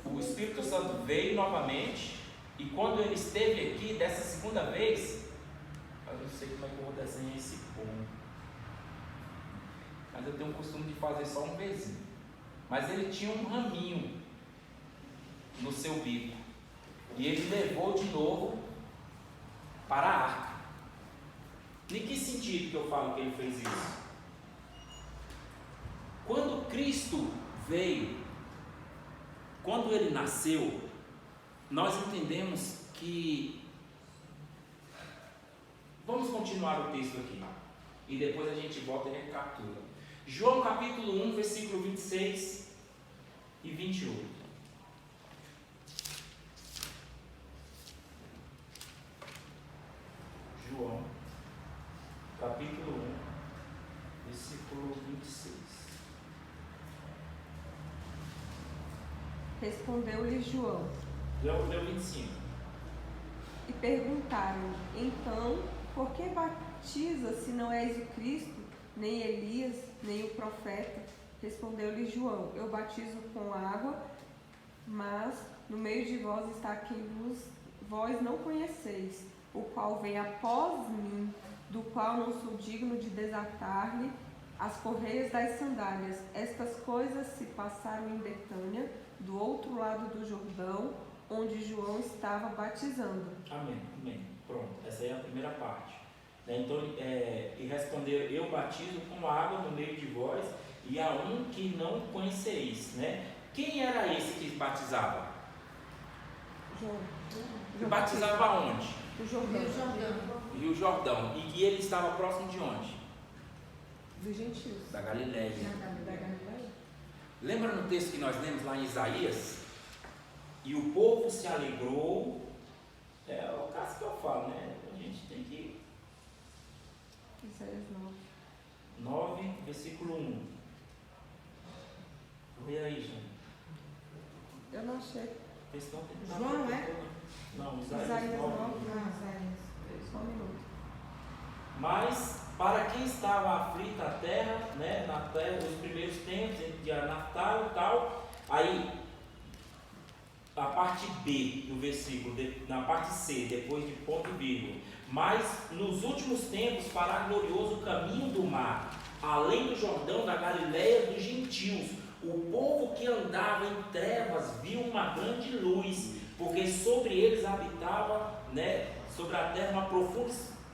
o Espírito Santo veio novamente, e quando ele esteve aqui, dessa segunda vez, eu não sei como é que eu vou desenhar esse ponto, mas eu tenho o costume de fazer só um pezinho. Mas ele tinha um raminho no seu bico. E ele levou de novo para a arca. Em que sentido que eu falo que ele fez isso? Quando Cristo veio, quando ele nasceu, nós entendemos que... Vamos continuar o texto aqui, e depois a gente volta e recapitula. João capítulo 1, versículo 26 e 28. João capítulo 1, versículo 26. Respondeu-lhe João. Deu 25. E perguntaram: então, por que batiza se não és o Cristo, nem Elias, nem o profeta? Respondeu-lhe João: eu batizo com água, mas no meio de vós está quem vós não conheceis, o qual vem após mim, do qual não sou digno de desatar-lhe as correias das sandálias. Estas coisas se passaram em Betânia, do outro lado do Jordão, onde João estava batizando. Amém, amém. Pronto, essa é a primeira parte. Então, e responder: eu batizo com água no meio de vós, e há um que não conheceis, né? Quem era esse que batizava? João. E batizava onde? O Jordão. Rio Jordão. E ele estava próximo de onde? Dos gentios. Da Galileia. Da Galileia. Lembra no texto que nós lemos lá em Isaías? E o povo se alegrou. É o caso que eu falo, né? A gente tem que... Isaías 9, versículo 1. Vê aí, gente. Eu não achei. João, é? Não, Isaías 9. Só um minuto. Mas para quem estava aflita a terra, né, na terra, os primeiros tempos, de Natal e tal, aí a parte B do versículo, na parte C, depois de ponto e vírgula. Mas nos últimos tempos fará glorioso o caminho do mar, além do Jordão, da Galileia dos gentios. O povo que andava em trevas viu uma grande luz, porque sobre eles habitava, né, sobre a terra uma profunda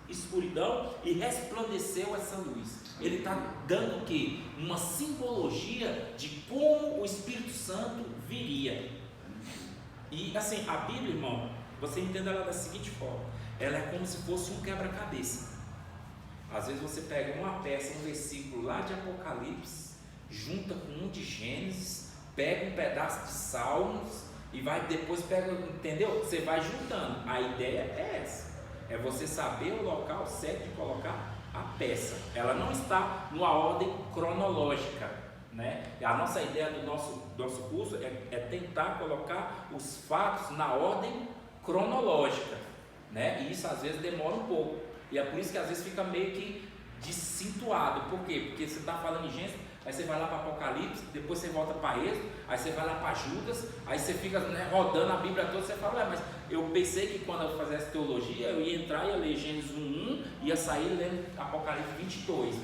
escuridão, e resplandeceu essa luz. Ele está dando o quê? Uma simbologia de como o Espírito Santo viria. E assim, a Bíblia, irmão, você entende ela da seguinte forma: ela é como se fosse um quebra-cabeça. Às vezes você pega uma peça, um versículo lá de Apocalipse, junta com um de Gênesis, pega um pedaço de Salmos e vai depois pega, entendeu? Você vai juntando. A ideia é essa, é você saber o local certo de colocar a peça. Ela não está numa ordem cronológica, né? A nossa ideia do nosso curso é tentar colocar os fatos na ordem cronológica, né? E isso às vezes demora um pouco, e é por isso que às vezes fica meio que desintuado. Por quê? Porque você está falando em Gênesis, aí você vai lá para Apocalipse, depois você volta para Êxodo, aí você vai lá para Judas, aí você fica, né, rodando a Bíblia toda. Você fala: mas eu pensei que quando eu fizesse teologia eu ia entrar e ia ler Gênesis 1:1, ia sair lendo Apocalipse 22.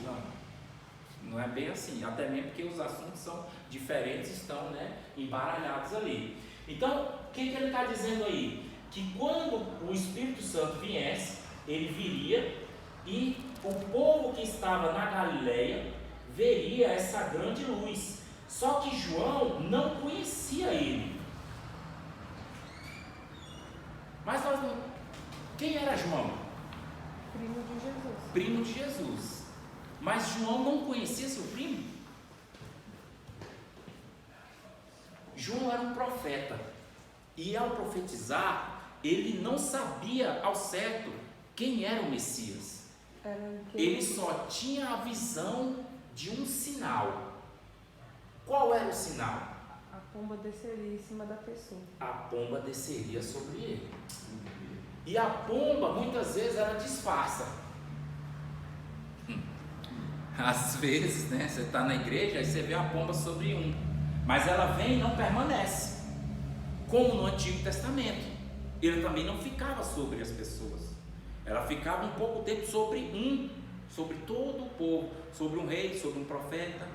Não é bem assim, até mesmo porque os assuntos são diferentes, estão, né, embaralhados ali. Então, o que ele está dizendo aí? Que quando o Espírito Santo viesse, ele viria, e o povo que estava na Galileia veria essa grande luz. Só que João não conhecia ele. Mas nós não... Quem era João? Primo de Jesus. Primo de Jesus. Mas João não conhecia seu primo. João era um profeta, e ao profetizar, ele não sabia ao certo quem era o Messias. Ele só tinha a visão de um sinal. Qual era o sinal? A pomba desceria em cima da pessoa. A pomba desceria sobre ele. E a pomba muitas vezes ela disfarça. Às vezes, né, você está na igreja e você vê a pomba sobre um, mas ela vem e não permanece, como no Antigo Testamento. Ele também não ficava sobre as pessoas, ela ficava um pouco tempo sobre todo o povo, sobre um rei, sobre um profeta,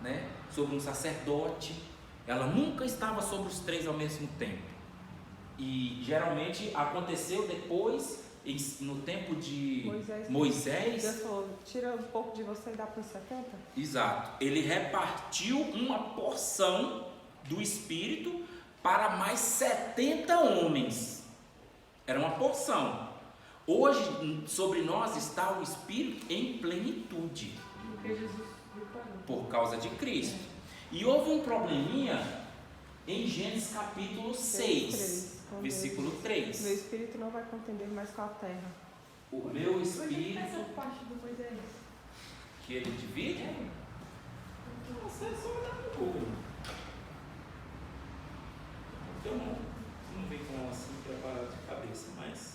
né, sobre um sacerdote. Ela nunca estava sobre os 3 ao mesmo tempo. E geralmente aconteceu depois, no tempo de Moisés. Deus falou, tira um pouco de você e dá para os 70? Exato. Ele repartiu uma porção do Espírito para mais 70 homens. Era uma porção. Hoje, sobre nós está o Espírito em plenitude. Por causa de Cristo. E houve um probleminha em Gênesis capítulo 6, versículo 3. Meu espírito não vai contender mais com a terra. O meu espírito. Essa parte do Moisés. Que ele divide? Você só olhar no Google. Eu não vi como assim preparado de cabeça, mas.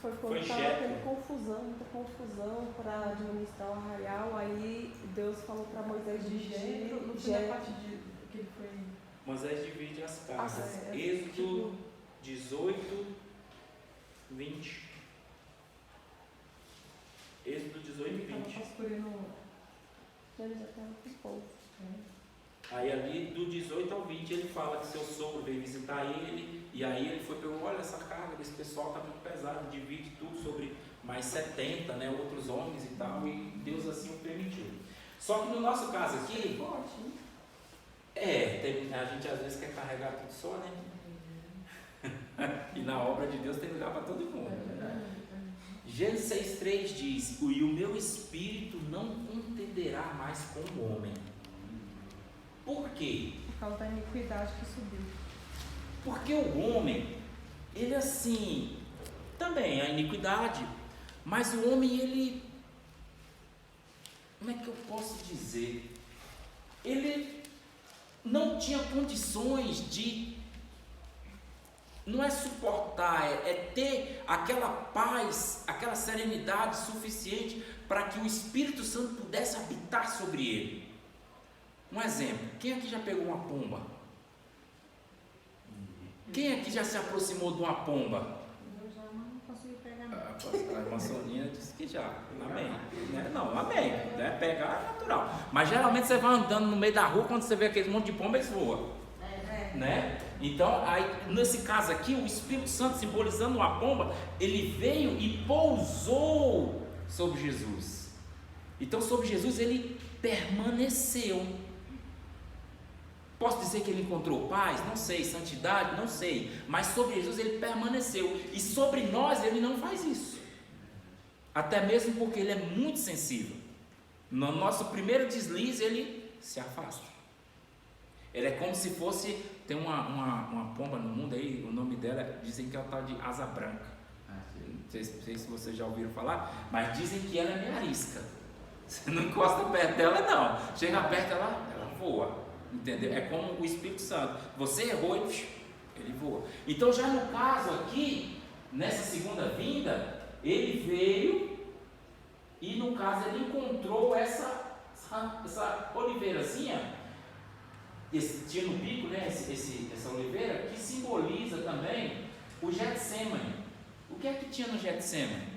Foi quando estava tendo muita confusão para administrar o arraial. Aí Deus falou para Moisés dividir. No fim da parte que ele foi. Moisés divide as casas. Êxodo 18, 20. Êxodo 18 e 20. Aí ali do 18 ao 20 ele fala que seu sogro veio visitar ele. E aí ele foi pegou, olha essa carga desse pessoal está muito pesado, divide tudo sobre mais 70, né, outros homens e tal. E Deus assim o permitiu. Só que no nosso caso aqui, a gente às vezes quer carregar tudo só, né? E na obra de Deus tem lugar para todo mundo. Gênesis 6,3 diz: e o meu espírito não contenderá mais com o homem. Por quê? Por causa da iniquidade que subiu. Porque o homem, ele assim, também a iniquidade, mas o homem, ele, como é que eu posso dizer? Ele não tinha condições de, não é suportar, é ter aquela paz, aquela serenidade suficiente para que o Espírito Santo pudesse habitar sobre ele. Um exemplo, quem aqui já pegou uma pomba? Quem aqui já se aproximou de uma pomba? Eu já não consegui pegar nada. A irmã Soninha disse que já, amém. Não, amém, né? Pegar é natural. Mas geralmente você vai andando no meio da rua, quando você vê aquele monte de pomba, eles voam. Né? Então, aí, nesse caso aqui, o Espírito Santo, simbolizando uma pomba, ele veio e pousou sobre Jesus. Então, sobre Jesus, ele permaneceu. Posso dizer que ele encontrou paz? Não sei. Santidade? Não sei. Mas sobre Jesus ele permaneceu. E sobre nós ele não faz isso. Até mesmo porque ele é muito sensível. No nosso primeiro deslize ele se afasta. Ele é como se fosse... Tem uma pomba no mundo aí, o nome dela, dizem que é o tal de asa branca. Não sei se vocês já ouviram falar, mas dizem que ela é meio arisca. Você não encosta perto dela não. Chega perto ela voa. Entendeu? É como o Espírito Santo. Você errou e ele voa. Então, já no caso aqui, nessa segunda vinda, ele veio e, no caso, ele encontrou essa oliveirazinha, tinha no bico, né? Essa oliveira, que simboliza também o Getsemane. O que é que tinha no Getsemane?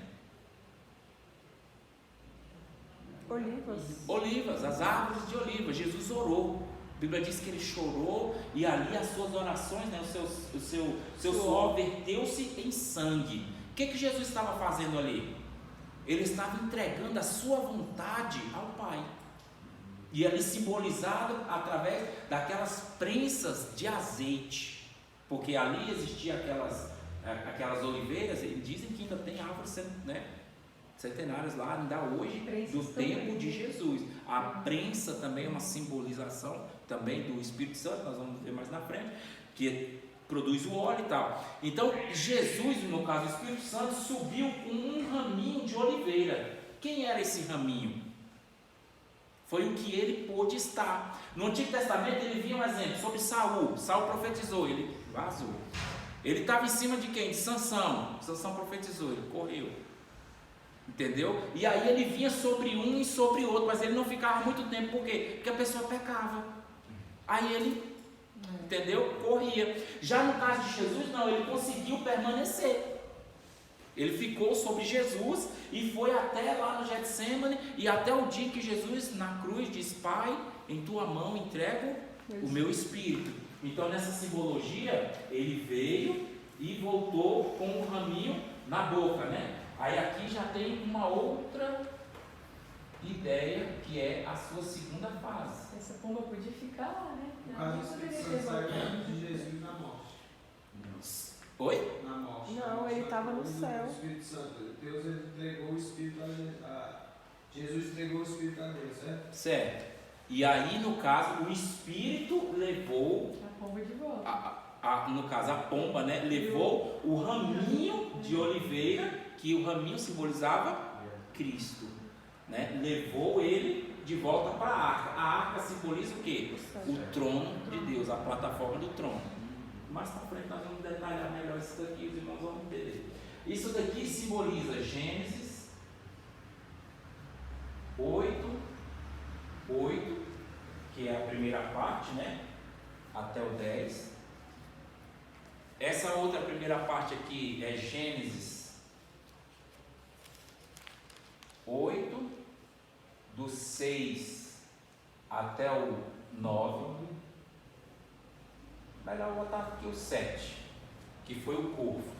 Olivas, as árvores de oliva. Jesus orou. A Bíblia diz que ele chorou e ali as suas orações, né, o seu suor verteu-se em sangue. O que Jesus estava fazendo ali? Ele estava entregando a sua vontade ao Pai. E ali simbolizado através daquelas prensas de azeite. Porque ali existiam aquelas oliveiras, e dizem que ainda tem árvores, né, centenárias lá, ainda hoje, do tempo de Jesus. A prensa também é uma simbolização também do Espírito Santo, nós vamos ver mais na frente, que produz o óleo e tal. Então, Jesus, no caso, o Espírito Santo, subiu com um raminho de oliveira. Quem era esse raminho? Foi o que ele pôde estar. No Antigo Testamento, ele via um exemplo sobre Saul. Saul profetizou, ele vazou. Ele estava em cima de quem? De Sansão. Sansão profetizou, ele correu. Entendeu? E aí ele vinha sobre um e sobre outro, mas ele não ficava muito tempo. Por quê? Porque a pessoa pecava. Aí ele, entendeu? Corria. Já no caso de Jesus, não, ele conseguiu permanecer. Ele ficou sobre Jesus e foi até lá no Getsemane, e até o dia que Jesus na cruz diz: Pai, em tua mão entrego o meu espírito. Então, nessa simbologia, ele veio e voltou com o raminho na boca, né? Aí aqui já tem uma outra ideia, que é a sua segunda fase. Essa pomba podia ficar lá, né? No caso, o Espírito Santo saiu de Jesus na morte. Oi? Na morte. Não, ele estava no céu. O Espírito Santo. Deus entregou o Espírito a Jesus entregou o Espírito a Deus, certo? Certo. E aí, no caso, o Espírito levou, A pomba de volta. no caso, a pomba, né? Levou o raminho de oliveira, que o raminho simbolizava Cristo, né? Levou ele de volta para a arca. A arca simboliza o quê? O trono de Deus, a plataforma do trono. Mais para frente nós vamos detalhar melhor isso daqui, os irmãos vão entender. Isso daqui simboliza Gênesis 8, que é a primeira parte, né? Até o 10. Essa outra primeira parte aqui é Gênesis 8, do 6 até o 9. Melhor botar aqui o 7, que foi o corvo.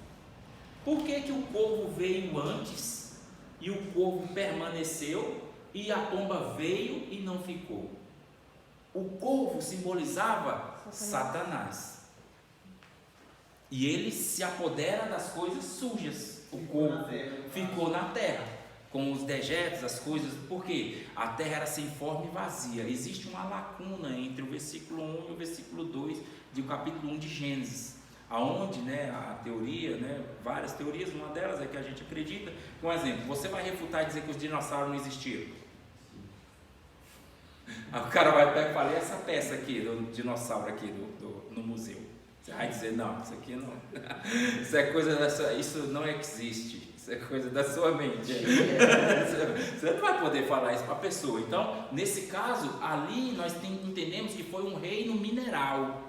Por que que o corvo veio antes e o corvo permaneceu e a pomba veio e não ficou? O corvo simbolizava Satanás. E ele se apodera das coisas sujas. O corvo ficou na terra, com os dejetos, as coisas, porque a terra era sem forma e vazia. Existe uma lacuna entre o versículo 1 e o versículo 2 do capítulo 1 de Gênesis, aonde, né, a teoria, né, várias teorias, uma delas é que a gente acredita. Por exemplo, você vai refutar e dizer que os dinossauros não existiram? Aí o cara vai pegar e fala, e essa peça aqui, do dinossauro aqui no museu? Você vai dizer, não, isso aqui não, isso é coisa dessa, isso não existe, isso é coisa da sua mente. Você não vai poder falar isso para a pessoa. Então, nesse caso, ali nós entendemos que foi um reino mineral,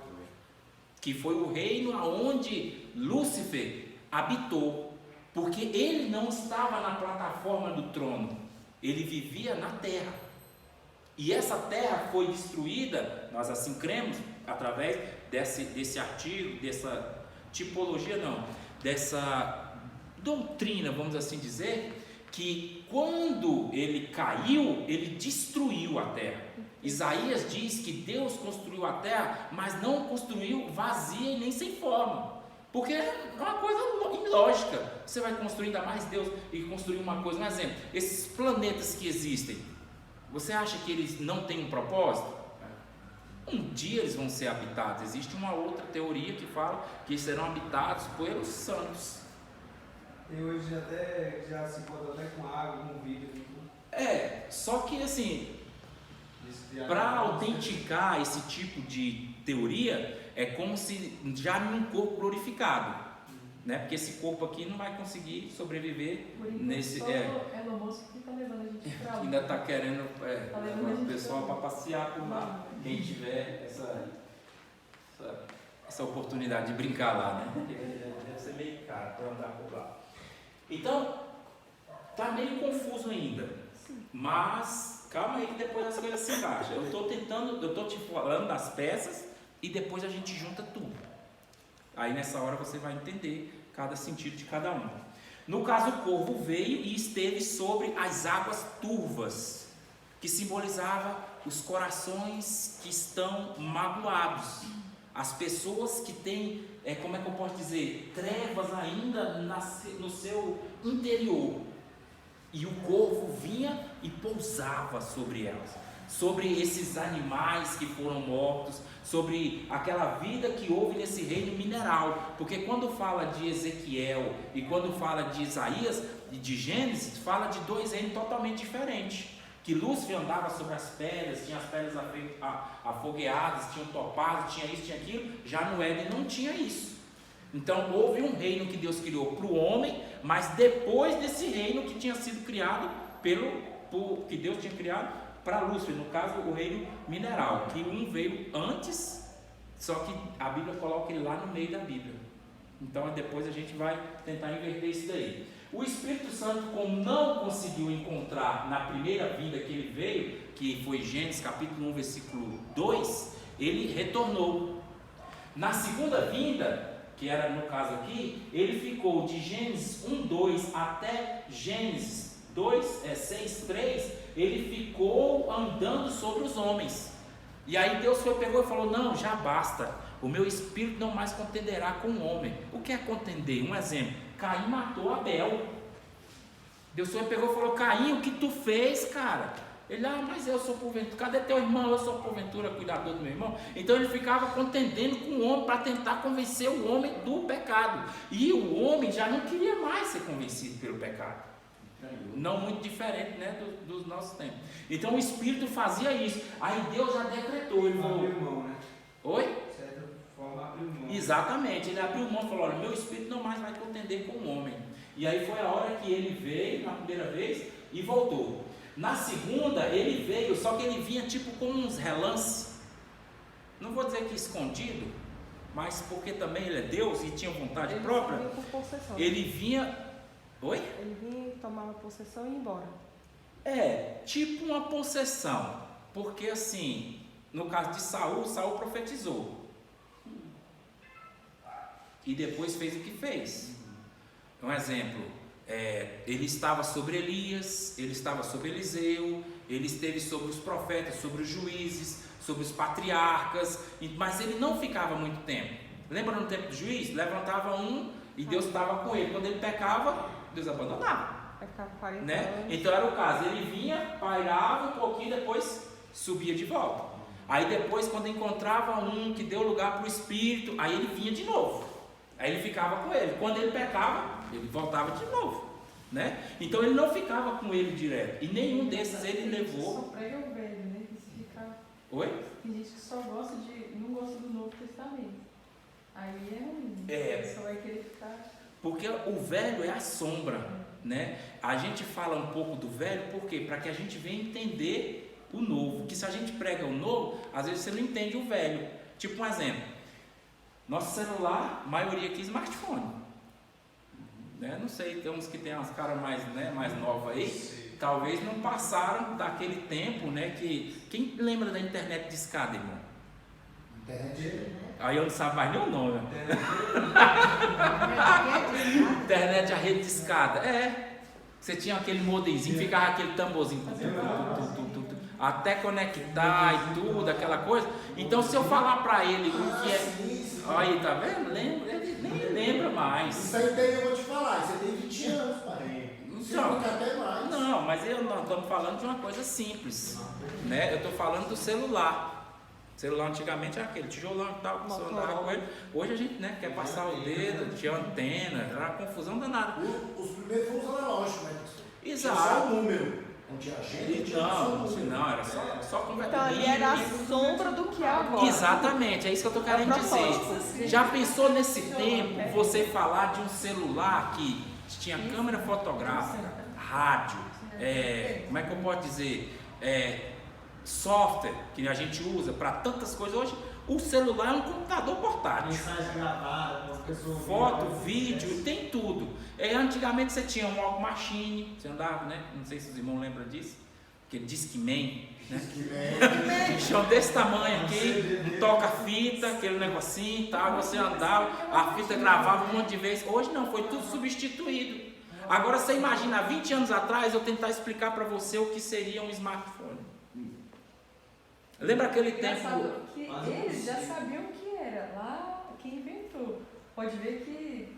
que foi o reino aonde Lúcifer habitou, porque ele não estava na plataforma do trono, ele vivia na terra. E essa terra foi destruída, nós assim cremos, através desse artigo, dessa tipologia, não, dessa doutrina, vamos assim dizer, que quando ele caiu, ele destruiu a terra. Isaías diz que Deus construiu a terra, mas não construiu vazia e nem sem forma, porque é uma coisa ilógica. Você vai construir, ainda mais Deus, e construir uma coisa. Um exemplo, esses planetas que existem, você acha que eles não têm um propósito? Um dia eles vão ser habitados. Existe uma outra teoria que fala que serão habitados pelos santos. E hoje até já se pode até com água, com vidro. Só que assim, para autenticar esse tipo de teoria, é como se já num corpo glorificado, né? Porque esse corpo aqui não vai conseguir sobreviver nesse. Elon Musk que está levando a gente para lá. Ainda está querendo levar o pessoal para passear por lá. Quem tiver essa oportunidade de brincar lá, né? Porque deve ser meio caro para andar por lá. Então, tá meio confuso ainda. Mas calma aí que depois as coisas se encaixam. Eu estou te falando das peças e depois a gente junta tudo. Aí nessa hora você vai entender cada sentido de cada um. No caso, o corvo veio e esteve sobre as águas turvas, que simbolizava os corações que estão magoados, as pessoas que têm, como é que eu posso dizer, trevas ainda no seu interior. E o corvo vinha e pousava sobre elas, sobre esses animais que foram mortos, sobre aquela vida que houve nesse reino mineral. Porque quando fala de Ezequiel e quando fala de Isaías e de Gênesis, fala de dois reinos totalmente diferentes. Que Lúcifer andava sobre as pedras, tinha as pedras afogueadas, tinha o topázio, tinha isso, tinha aquilo. Já no Éden não tinha isso. Então houve um reino que Deus criou para o homem, mas depois desse reino que tinha sido criado que Deus tinha criado para Lúcifer, no caso o reino mineral, que um veio antes, só que a Bíblia coloca ele lá no meio da Bíblia. Então depois a gente vai tentar inverter isso daí. O Espírito Santo, como não conseguiu encontrar na primeira vinda que ele veio, que foi Gênesis capítulo 1, versículo 2, ele retornou. Na segunda vinda, que era no caso aqui, ele ficou de Gênesis 1:2 até Gênesis 6:3, ele ficou andando sobre os homens. E aí Deus pegou e falou: não, já basta, o meu espírito não mais contenderá com o homem. O que é contender? Um exemplo: Caim matou Abel. Deus pegou e falou: Caim, o que tu fez, cara? Ele: mas eu sou porventura, cadê teu irmão? Eu sou porventura cuidador do meu irmão. Então ele ficava contendendo com o homem para tentar convencer o homem do pecado. E o homem já não queria mais ser convencido pelo pecado. Não muito diferente, né, dos nossos tempos. Então o Espírito fazia isso. Aí Deus já decretou. Ele falou: abriu mão, né? Oi? De certa forma, abriu mão. Exatamente, ele abriu mão e falou: olha, meu Espírito não mais vai contender com o homem. E aí foi a hora que ele veio na primeira vez e voltou. Na segunda ele veio, só que ele vinha tipo com uns relances. Não vou dizer que escondido, mas porque também ele é Deus e tinha vontade Ele própria. vinha por possessão. Ele vinha... Oi? Ele vinha, tomava possessão e ia embora. É, tipo uma possessão. Porque assim, no caso de Saul profetizou. E depois fez o que fez. Um exemplo, ele estava sobre Elias, ele estava sobre Eliseu, ele esteve sobre os profetas, sobre os juízes, sobre os patriarcas, mas ele não ficava muito tempo. Lembra no tempo do juiz? Levantava um e Deus estava com ele. Quando ele pecava, Deus abandonava. Vai ficar 40 Né? anos. Então era o caso, ele vinha, pairava um pouquinho, depois subia de volta. Aí depois, quando encontrava um que deu lugar para o Espírito, aí ele vinha de novo. Aí ele ficava com ele. Quando ele pecava, ele voltava de novo, né? Então ele não ficava com ele direto. E nenhum desses ele levou. Só prega o velho, né? Que se fica... Oi? Tem gente que só gosta não gosta do Novo Testamento. Aí é ruim. É. A pessoa vai querer ficar... Porque o velho é a sombra, né? A gente fala um pouco do velho, por quê? Para que a gente venha entender o novo. Que se a gente prega o novo, às vezes você não entende o velho. Tipo um exemplo. Nosso celular, a maioria aqui é smartphone. Né? Não sei, tem uns que tem umas caras mais novas aí, talvez não passaram daquele tempo, né? Quem lembra da internet de escada, irmão? Aí eu não sabe mais nem o nome. Internet a rede de escada. Você tinha aquele modemzinho, ficava aquele tamborzinho até conectar e tudo, aquela coisa. Então se eu falar pra ele o que é... Aí, tá vendo? Lembra? Ele nem lembra mais. Isso aí tem, eu vou te falar, você tem 20 anos, pai. Então, até mais. não, mas nós estamos falando de uma coisa simples, né? Eu estou falando do celular. O celular antigamente era aquele tijolão e tal, que você andava com ele. Hoje a gente, né, quer passar o dedo, tinha antena, era uma confusão danada. Os primeiros foram os analógicos, né? Exato. Tinha só o número. Não tinha gente, Não, era só conversa. Então ali era a sombra do que é agora. Exatamente, é isso que eu estou querendo dizer. Já pensou nesse tempo você falar de um celular que tinha câmera fotográfica, rádio, como é que eu posso dizer? Software que a gente usa para tantas coisas. Hoje o celular é um computador portátil. Mensagem gravada com as pessoas. Foto, vídeo, tem tudo. Antigamente você tinha um walk machine, você andava, né? Não sei se os irmãos lembram disso. Aquele Discman, né? Bichão desse tamanho aqui, um toca-fita, aquele negocinho e tal. Você andava, a fita gravava um monte de vezes. Hoje não, foi tudo substituído. Agora você imagina, há 20 anos atrás eu tentar explicar para você o que seria um smartphone. Lembra aquele tempo? Que eles já sabiam o que era, lá quem inventou. Pode ver que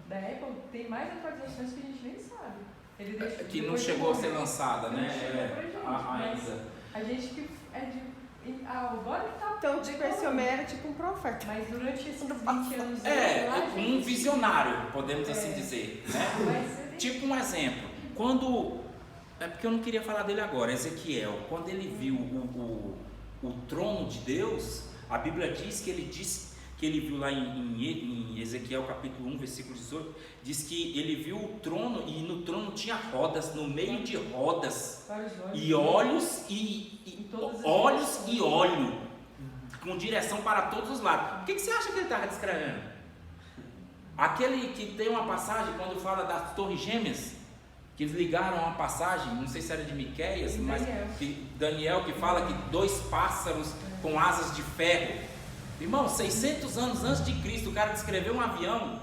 da Apple tem mais atualizações que a gente nem sabe. Ele deixa, que não chegou a ser lançada, né? A gente que é de... agora que tá... Então, tipo, esse homem era tipo um profeta. Mas durante esses 20 anos... um visionário, podemos assim dizer, né? Tipo um exemplo. Quando... É porque eu não queria falar dele agora, Ezequiel, quando ele viu o trono de Deus, a Bíblia diz que ele viu lá em Ezequiel capítulo 1, versículo 18, diz que ele viu o trono e no trono tinha rodas, no meio de rodas, e olhos e óleo, com direção para todos os lados. O que você acha que ele estava descrevendo? Aquele que tem uma passagem quando fala das torres gêmeas, que eles ligaram a uma passagem, não sei se era de Miqueias, Em mas Daniel. Daniel que fala que 2 pássaros com asas de ferro. Irmão, 600 anos antes de Cristo, o cara descreveu um avião.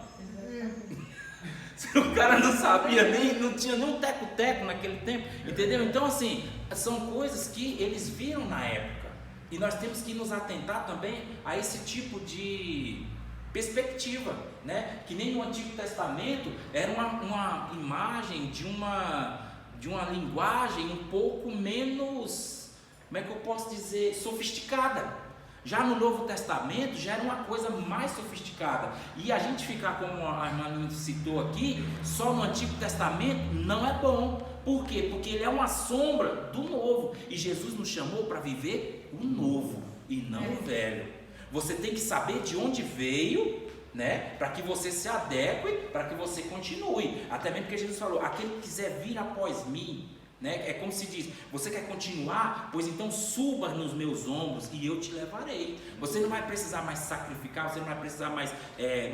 O cara não sabia nem, não tinha nem um teco-teco naquele tempo, entendeu? Então assim, são coisas que eles viram na época, e nós temos que nos atentar também a esse tipo de perspectiva, né? Que nem no Antigo Testamento era uma imagem de uma linguagem um pouco menos, como é que eu posso dizer, sofisticada. Já no Novo Testamento já era uma coisa mais sofisticada. E a gente ficar, como a irmã citou aqui, só no Antigo Testamento não é bom. Por quê? Porque ele é uma sombra do novo. E Jesus nos chamou para viver o novo e não o velho. Você tem que saber de onde veio, né? Para que você se adeque, para que você continue. Até mesmo porque Jesus falou: aquele que quiser vir após mim, né? É como se diz: você quer continuar? Pois então suba nos meus ombros e eu te levarei. Você não vai precisar mais sacrificar, você não vai precisar mais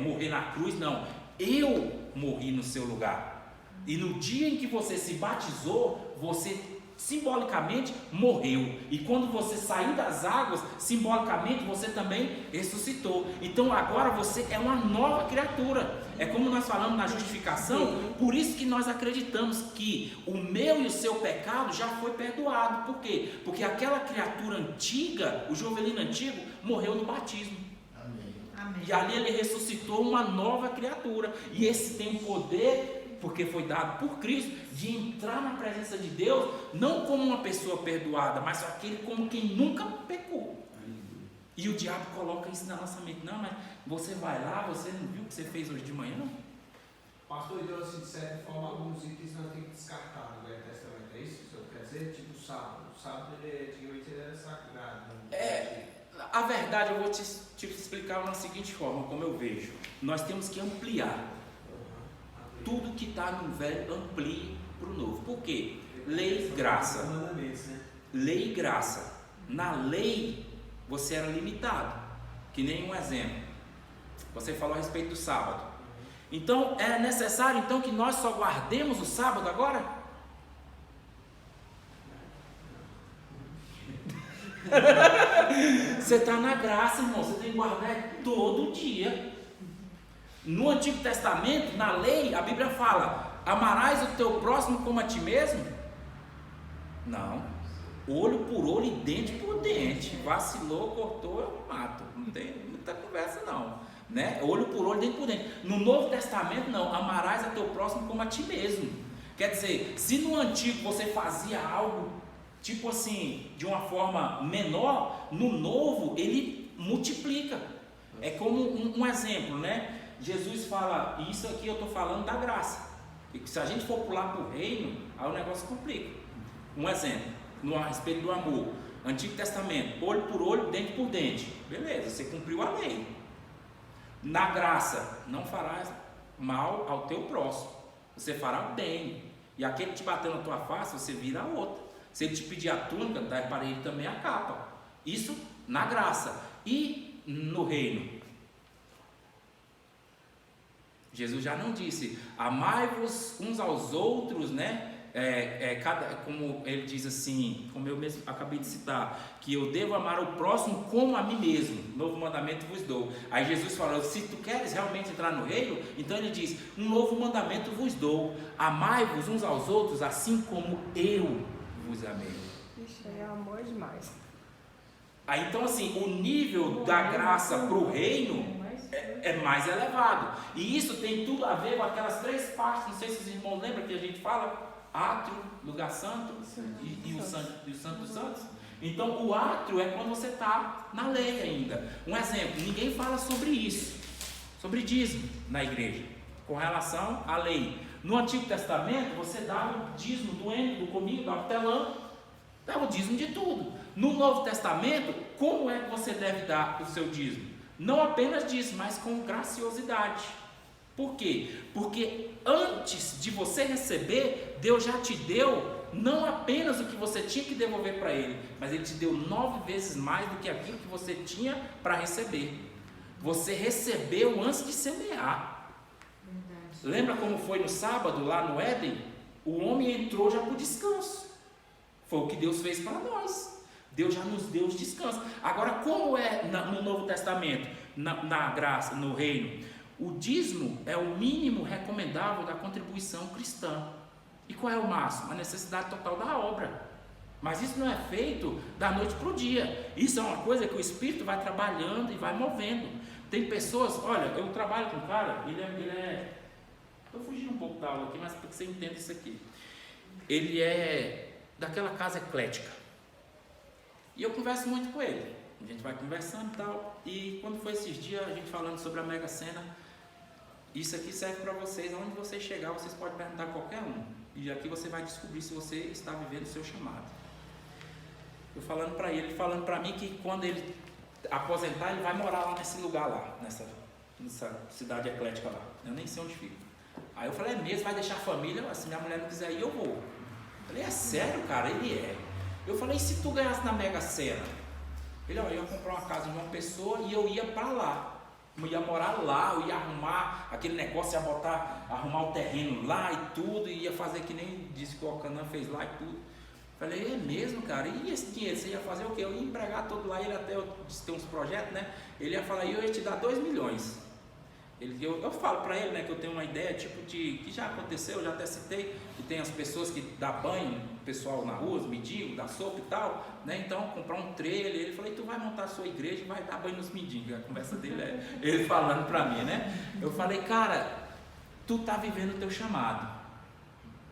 morrer na cruz, não. Eu morri no seu lugar. E no dia em que você se batizou, você simbolicamente morreu. E quando você saiu das águas, simbolicamente você também ressuscitou. Então agora você é uma nova criatura. É como nós falamos na justificação. Por isso que nós acreditamos que o meu e o seu pecado já foi perdoado. Por quê? Porque aquela criatura antiga, o Jovelino antigo, morreu no batismo. Amém. E ali ele ressuscitou uma nova criatura. E esse tem o poder, porque foi dado por Cristo, de entrar na presença de Deus, não como uma pessoa perdoada, mas aquele como quem nunca pecou. E o diabo coloca isso na nossa mente: não, mas você vai lá, você não viu o que você fez hoje de manhã, não? Pastor, então, assim, de certa forma, alguns itens nós temos que descartar no Velho Testamento, é isso que o senhor quer dizer? Tipo o sábado. O sábado, antigamente, ele era sagrado. A verdade, eu vou te explicar na seguinte forma, como eu vejo. Nós temos que ampliar. Tudo que está no velho, amplie para o novo. Por quê? Lei e graça. Lei e graça. Na lei, você era limitado. Que nem um exemplo. Você falou a respeito do sábado. Então, é necessário então que nós só guardemos o sábado agora? Você está na graça, irmão. Você tem que guardar todo dia. No Antigo Testamento, na lei, a Bíblia fala: amarás o teu próximo como a ti mesmo? Não. Olho por olho e dente por dente. Vacilou, cortou, eu mato. Não tem muita conversa não, né? Olho por olho, dente por dente. No Novo Testamento não. Amarás o teu próximo como a ti mesmo. Quer dizer, se no Antigo você fazia algo tipo assim, de uma forma menor, no Novo ele multiplica. É como um exemplo, né? Jesus fala: isso aqui eu estou falando da graça. E se a gente for pular para o reino, aí o negócio complica. Um exemplo, a respeito do amor. Antigo Testamento: olho por olho, dente por dente. Beleza, você cumpriu a lei. Na graça: não farás mal ao teu próximo, você fará o bem. E aquele que te bateu na tua face, você vira a outra. Se ele te pedir a túnica, dá para ele também a capa. Isso na graça. E no reino, Jesus já não disse: amai-vos uns aos outros, né? Como ele diz assim, como eu mesmo acabei de citar, que eu devo amar o próximo como a mim mesmo. Novo mandamento vos dou. Aí Jesus falou: se tu queres realmente entrar no reino, então ele diz: um novo mandamento vos dou, amai-vos uns aos outros assim como eu vos amei. Ixi, é amor demais. Aí então assim, o nível da graça para o reino é mais elevado. E isso tem tudo a ver com aquelas 3 partes. Não sei se os irmãos lembram que a gente fala: átrio, lugar santo e o santo dos santos. Então o átrio é quando você está na lei ainda. Um exemplo: ninguém fala sobre isso, sobre dízimo na igreja, com relação à lei. No Antigo Testamento você dava o dízimo do eno, do cominho, do hortelã, dava o dízimo de tudo. No Novo Testamento, como é que você deve dar o seu dízimo? Não apenas dízimo, mas com graciosidade. Por quê? Porque antes de você receber, Deus já te deu não apenas o que você tinha que devolver para Ele, mas Ele te deu 9 vezes mais do que aquilo que você tinha para receber. Você recebeu antes de semear. Lembra como foi no sábado lá no Éden? O homem entrou já por descanso. Foi o que Deus fez para nós. Deus já nos deu os descansos. Agora, como é no Novo Testamento, na graça, no reino? O dízimo é o mínimo recomendável da contribuição cristã. E qual é o máximo? A necessidade total da obra. Mas isso não é feito da noite para o dia. Isso é uma coisa que o Espírito vai trabalhando e vai movendo. Tem pessoas, olha, eu trabalho com um cara, ele é eu fugi um pouco da aula aqui, mas para que você entenda isso aqui. Ele é daquela casa eclética. E eu converso muito com ele. A gente vai conversando e tal. E quando foi esses dias, a gente falando sobre a Mega Sena, isso aqui serve para vocês. Onde vocês chegar, vocês podem perguntar a qualquer um. E aqui você vai descobrir se você está vivendo o seu chamado. Eu falando para ele, falando para mim que quando ele aposentar, ele vai morar lá nesse lugar lá, nessa cidade eclética lá. Eu nem sei onde fica. Aí eu falei, é mesmo, vai deixar a família? Se minha mulher não quiser ir, eu vou. Eu falei, é sério, cara? Ele é. Eu falei, e se tu ganhasse na Mega Sena? Ele, ó, eu ia comprar uma casa de uma pessoa e eu ia para lá. Eu ia morar lá, eu ia arrumar aquele negócio, ia arrumar o terreno lá e tudo, e ia fazer que nem disse que o Alcanã fez lá e tudo. Falei, é mesmo, cara? E esse dinheiro, você ia fazer o quê? Eu ia empregar todo lá, ele até disse que tem uns projetos, né? Ele ia falar, eu ia te dar 2 milhões. Eu falo para ele, né, que eu tenho uma ideia, tipo de, que já aconteceu, eu já até citei, que tem as pessoas que dá banho, pessoal na rua, os mendigos, dá sopa e tal, né? Então, comprar um trailer, ele falou, tu vai montar a sua igreja e vai dar banho nos mendigos. A conversa dele é ele falando para mim, né? Eu falei, cara, tu tá vivendo o teu chamado.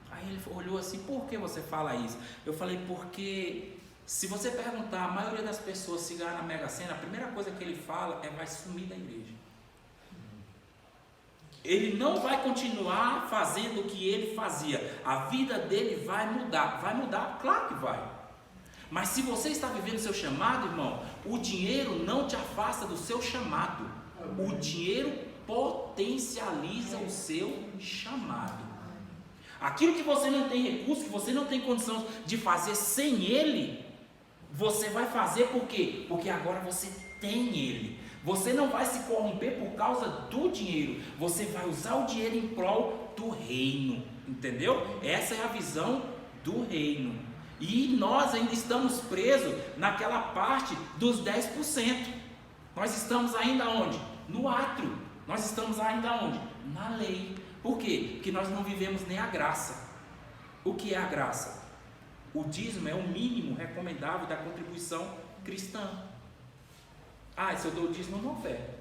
Aí ele olhou assim, por que você fala isso? Eu falei, porque se você perguntar, a maioria das pessoas se ganhar na Mega Sena, a primeira coisa que ele fala é vai sumir da igreja. Ele não vai continuar fazendo o que ele fazia. A vida dele vai mudar. Vai mudar? Claro que vai. Mas se você está vivendo o seu chamado, irmão, o dinheiro não te afasta do seu chamado. O dinheiro potencializa o seu chamado. Aquilo que você não tem recurso, que você não tem condição de fazer sem ele, você vai fazer por quê? Porque agora você tem ele. Você não vai se corromper por causa do dinheiro. Você vai usar o dinheiro em prol do reino. Entendeu? Essa é a visão do reino. E nós ainda estamos presos naquela parte dos 10%. Nós estamos ainda onde? No átrio. Nós estamos ainda onde? Na lei. Por quê? Porque nós não vivemos nem a graça. O que é a graça? O dízimo é o mínimo recomendável da contribuição cristã. Ah, se eu dou o dízimo, eu não oferto.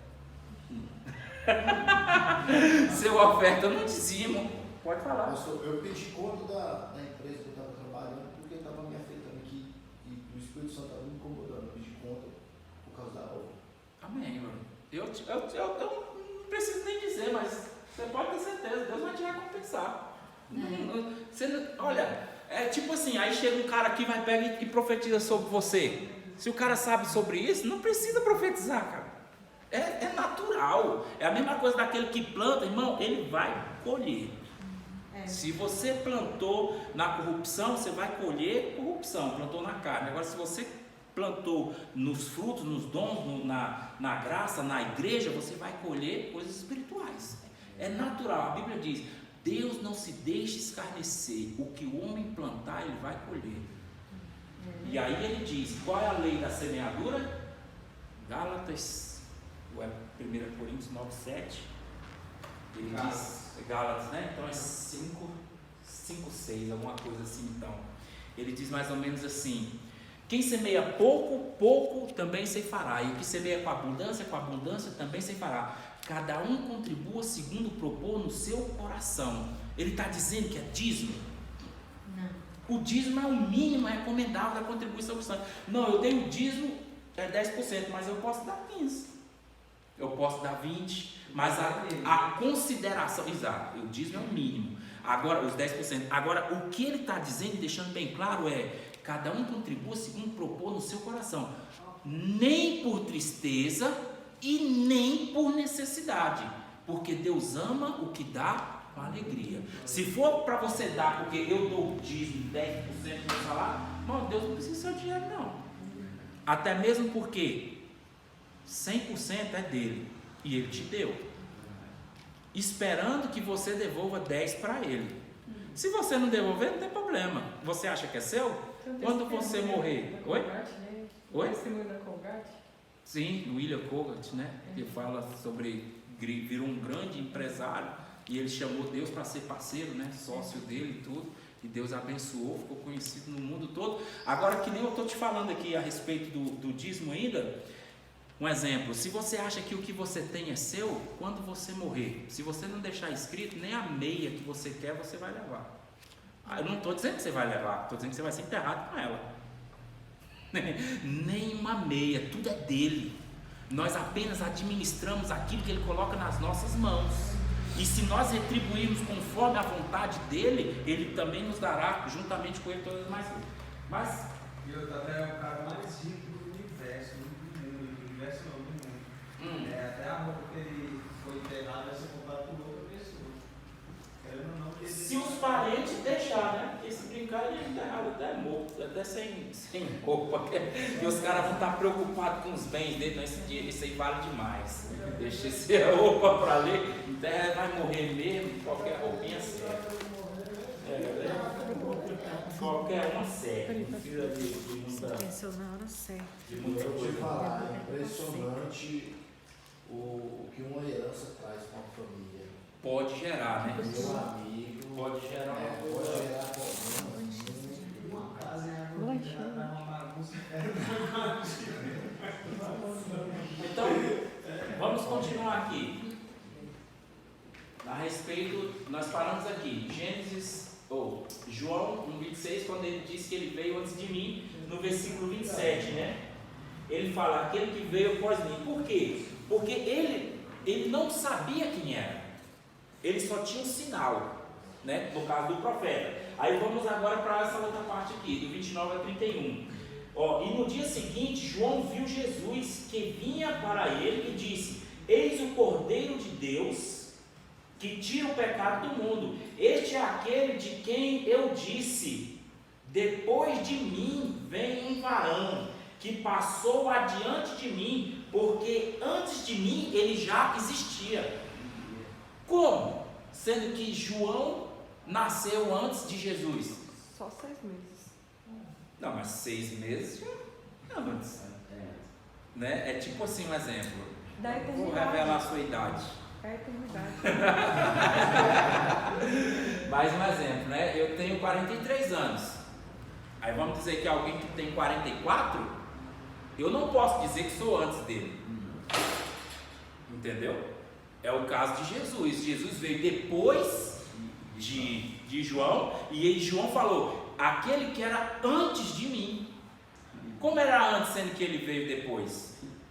Se eu oferto, eu não dizimo. Pode falar. Pastor, eu pedi conta da empresa que eu estava trabalhando porque estava me afetando aqui e o Espírito Santo estava me incomodando. Eu pedi conta por causa da obra. Amém, mano. Eu não preciso nem dizer, mas você pode ter certeza, Deus vai te recompensar. Olha, é tipo assim, aí chega um cara aqui, vai pegar e profetiza sobre você. Se o cara sabe sobre isso, não precisa profetizar, cara. É natural. É a mesma coisa daquele que planta, irmão, ele vai colher. Se você plantou na corrupção, você vai colher corrupção. Plantou na carne. Agora, se você plantou nos frutos, nos dons, na graça, na igreja, você vai colher coisas espirituais. É natural. A Bíblia diz, Deus não se deixa escarnecer. O que o homem plantar, ele vai colher. E aí ele diz, qual é a lei da semeadura? Gálatas, 1 Coríntios 9, 7. Ele diz, Gálatas, né? Então é 5, 6, alguma coisa assim então. Ele diz mais ou menos assim, quem semeia pouco, pouco também ceifará. E o que semeia com abundância também ceifará. Cada um contribua segundo propor no seu coração. Ele está dizendo que é dízimo? O dízimo é o mínimo recomendável da contribuição cristã. Não, eu dei o dízimo, é 10%, mas eu posso dar 15%. Eu posso dar 20%, mas a consideração, exato, o dízimo é o mínimo. Agora, os 10%. Agora, o que ele está dizendo, deixando bem claro, é: cada um contribua segundo propor no seu coração, nem por tristeza e nem por necessidade, porque Deus ama o que dá com alegria. Se for para você dar, porque eu dou o dízimo 10% do meu salário, não, Deus não precisa do seu dinheiro, não. Até mesmo porque 100% é dele e ele te deu, esperando que você devolva 10 para ele. Se você não devolver, não tem problema. Você acha que é seu? Tem um Quando testemunho você da morrer. Oi? Colgate, né? Oi? Testemunho da Colgate. Sim, William Colgate, né? Que fala sobre, virou um grande empresário e ele chamou Deus para ser parceiro, né? Sócio dele e tudo. E Deus abençoou, ficou conhecido no mundo todo. Agora, que nem eu estou te falando aqui a respeito do dízimo ainda, um exemplo, se você acha que o que você tem é seu, quando você morrer, se você não deixar escrito, nem a meia que você quer, você vai levar. Eu não estou dizendo que você vai levar, estou dizendo que você vai ser enterrado com ela. Nem uma meia, tudo é dele. Nós apenas administramos aquilo que ele coloca nas nossas mãos. E se nós retribuirmos conforme a vontade dele, ele também nos dará, juntamente com ele, todas as mais coisas. Mas, E eu até é o cara mais rico do universo, do universo não, do mundo. Até a roupa que ele foi enterrado vai ser comprada por outra pessoa. Querendo ou não, que ele... se os parentes deixarem, né? Porque se brincar, ele é enterrado até morto, até sem roupa. E os caras vão estar preocupados com os bens dele. Não, esse dia, isso aí vale demais. Deixa esse roupa para ler, então vai morrer mesmo, qualquer roupinha serve. Qualquer uma serve, não precisa de muita. Pensou na hora certa. De muita Eu vou te coisa. falar, é impressionante o que uma herança traz para uma família. Pode gerar, né? Meu amigo, Pode gerar uma pode coisa. gerar problemas. Uma casa em água já tá uma bagunça. Então, vamos continuar aqui. A respeito, nós paramos aqui, João 1,26, quando ele disse que ele veio antes de mim, no versículo 27, né? Ele fala, aquele que veio após mim. Por quê? Porque ele não sabia quem era. Ele só tinha um sinal, né? No caso do profeta. Aí vamos agora para essa outra parte aqui, do 29 a 31. E no dia seguinte, João viu Jesus que vinha para ele e disse, eis o Cordeiro de Deus que tira o pecado do mundo. Este é aquele de quem eu disse, depois de mim vem um varão que passou adiante de mim, porque antes de mim ele já existia. Como? Sendo que João nasceu antes de Jesus. Só 6 meses. Não, mas 6 meses já antes. Né? É tipo assim um exemplo. Da Vou eternidade. revelar a sua idade. É a eternidade. Mais um exemplo, né? Eu tenho 43 anos. Aí vamos dizer que alguém que tem 44, eu não posso dizer que sou antes dele. Entendeu? É o caso de Jesus. Jesus veio depois de João, e aí João falou, aquele que era antes de mim. Como era antes, sendo que ele veio depois?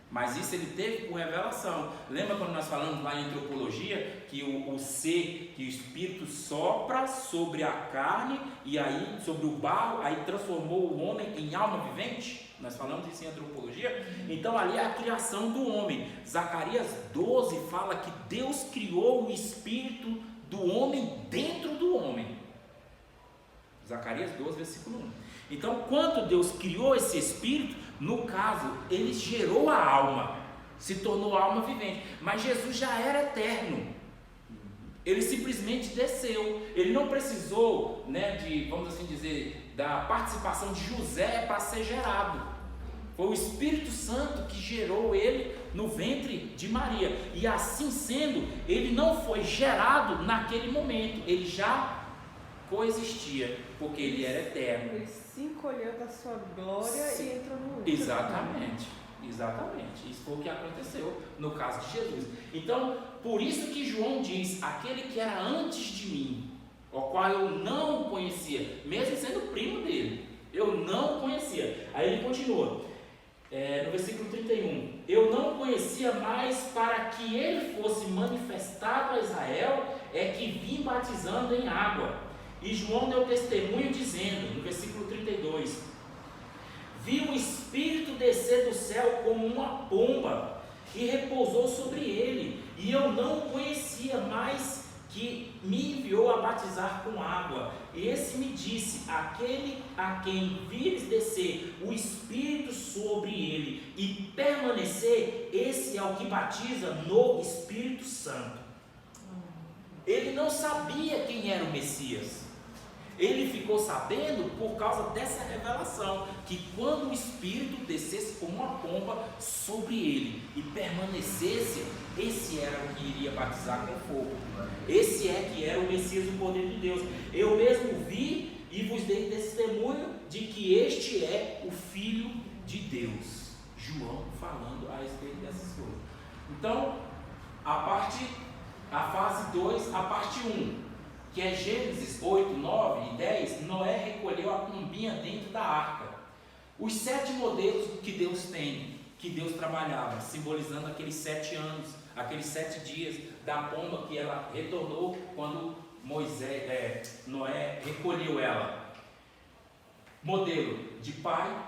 Mas isso ele teve por revelação. Lembra quando nós falamos lá em antropologia que o ser, que o Espírito sopra sobre a carne e aí sobre o barro, aí transformou o homem em alma vivente? Nós falamos isso em antropologia. Então ali é a criação do homem. Zacarias 12 fala que Deus criou o Espírito do homem dentro do homem. Zacarias 12, versículo 1. Então, quando Deus criou esse Espírito, no caso, ele gerou a alma, se tornou alma vivente. Mas Jesus já era eterno. Ele simplesmente desceu. Ele não precisou, né, vamos assim dizer, da participação de José para ser gerado. Foi o Espírito Santo que gerou ele no ventre de Maria. E assim sendo, ele não foi gerado naquele momento. Ele já coexistia, porque ele era eterno. Ele se encolheu da sua glória e entrou no útero. Exatamente. Isso foi o que aconteceu no caso de Jesus. Então, por isso que João diz, aquele que era antes de mim, o qual eu não conhecia, mesmo sendo primo dele, eu não conhecia. Aí ele continua, no versículo 31, eu não conhecia, mas para que ele fosse manifestado a Israel, é que vim batizando em água. E João deu testemunho dizendo, no versículo 32, vi o Espírito descer do céu como uma pomba e repousou sobre ele, e eu não o conhecia, mas que me enviou a batizar com água. Esse me disse, aquele a quem vires descer o Espírito sobre ele e permanecer, esse é o que batiza no Espírito Santo. Ele não sabia quem era o Messias. Ele ficou sabendo por causa dessa revelação, que quando o Espírito descesse como uma pomba sobre ele e permanecesse, esse era o que iria batizar com fogo. Esse é que era o Messias, o Cordeiro de Deus. Eu mesmo vi e vos dei testemunho de que este é o Filho de Deus. João falando a respeito dessas coisas. Então, a fase 2, a parte 1, que é Gênesis 8, 9 e 10, Noé recolheu a pombinha dentro da arca. Os 7 modelos que Deus tem, que Deus trabalhava, simbolizando aqueles 7 anos, aqueles 7 dias da pomba que ela retornou quando Noé recolheu ela. Modelo de pai,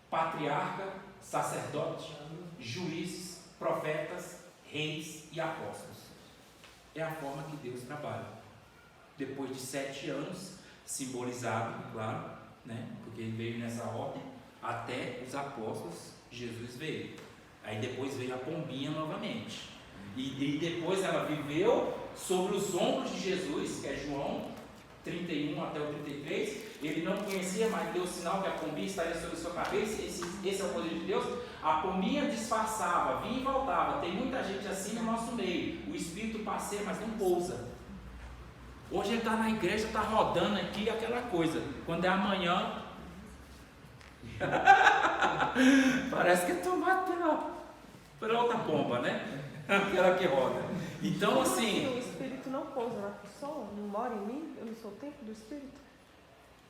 patriarca, sacerdote, juízes, profetas, reis e apóstolos. É a forma que Deus trabalha. Depois de 7 anos, simbolizado, claro, né? Porque ele veio nessa ordem, até os apóstolos, Jesus veio. Aí depois veio a pombinha novamente. E depois ela viveu sobre os ombros de Jesus, que é João 31 até o 33. Ele não conhecia, mas deu o sinal que a pombinha estaria sobre a sua cabeça. Esse é o poder de Deus. A pombinha disfarçava, vinha e voltava. Tem muita gente assim no nosso meio. O Espírito passeia, mas não pousa. Hoje ele está na igreja, está rodando aqui aquela coisa. Quando é amanhã, parece que é tomado pela outra pomba, né? Aquela que roda. Então assim, o Espírito não pousa na pessoa? Não mora em mim? Eu não sou o templo do Espírito?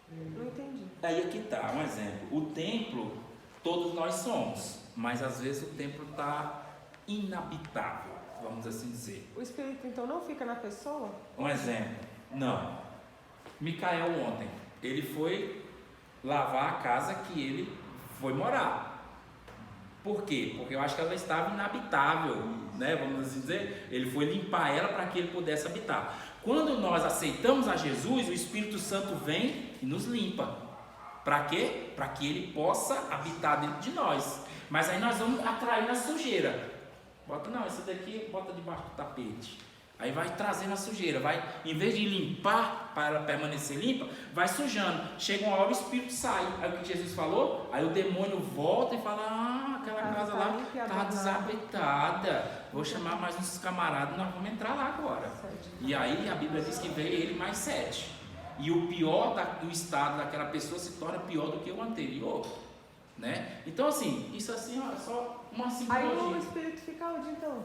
Não entendi. Aí aqui está um exemplo. O templo, todos nós somos, mas às vezes o templo está inabitável, vamos assim dizer. O Espírito então não fica na pessoa? Um exemplo. Não. Micael ontem, ele foi lavar a casa que ele foi morar. Por quê? Porque eu acho que ela estava inabitável, né? Vamos assim dizer. Ele foi limpar ela para que ele pudesse habitar. Quando nós aceitamos a Jesus, o Espírito Santo vem e nos limpa. Para quê? Para que ele possa habitar dentro de nós. Mas aí nós vamos atrair na sujeira. Bota, não, esse daqui bota debaixo do tapete. Aí vai trazendo a sujeira, vai, em vez de limpar para ela permanecer limpa, vai sujando. Chega uma hora o Espírito sai. Aí o que Jesus falou? Aí o demônio volta e fala: aquela casa lá está desabitada. Vou chamar mais uns camaradas, nós vamos entrar lá agora. E aí a Bíblia diz que veio ele mais 7. E o pior do estado daquela pessoa se torna pior do que o anterior. Né? Então assim, isso assim ó, é só uma simbologia. Aí o Espírito fica onde então?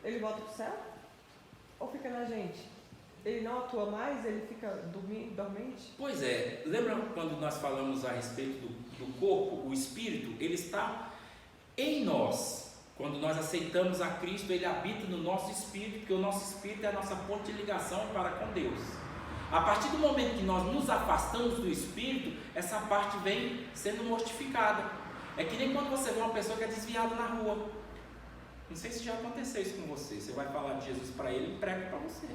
Ele volta para o céu? Ou fica na gente? Ele não atua mais? Ele fica dormente? Pois é, lembra quando nós falamos a respeito do corpo? O Espírito, ele está em nós. Quando nós aceitamos a Cristo, ele habita no nosso Espírito, porque o nosso Espírito é a nossa ponte de ligação para com Deus. A partir do momento que nós nos afastamos do Espírito, essa parte vem sendo mortificada. É que nem quando você vê uma pessoa que é desviada na rua. Não sei se já aconteceu isso com você. Você vai falar de Jesus para ele e prega para você.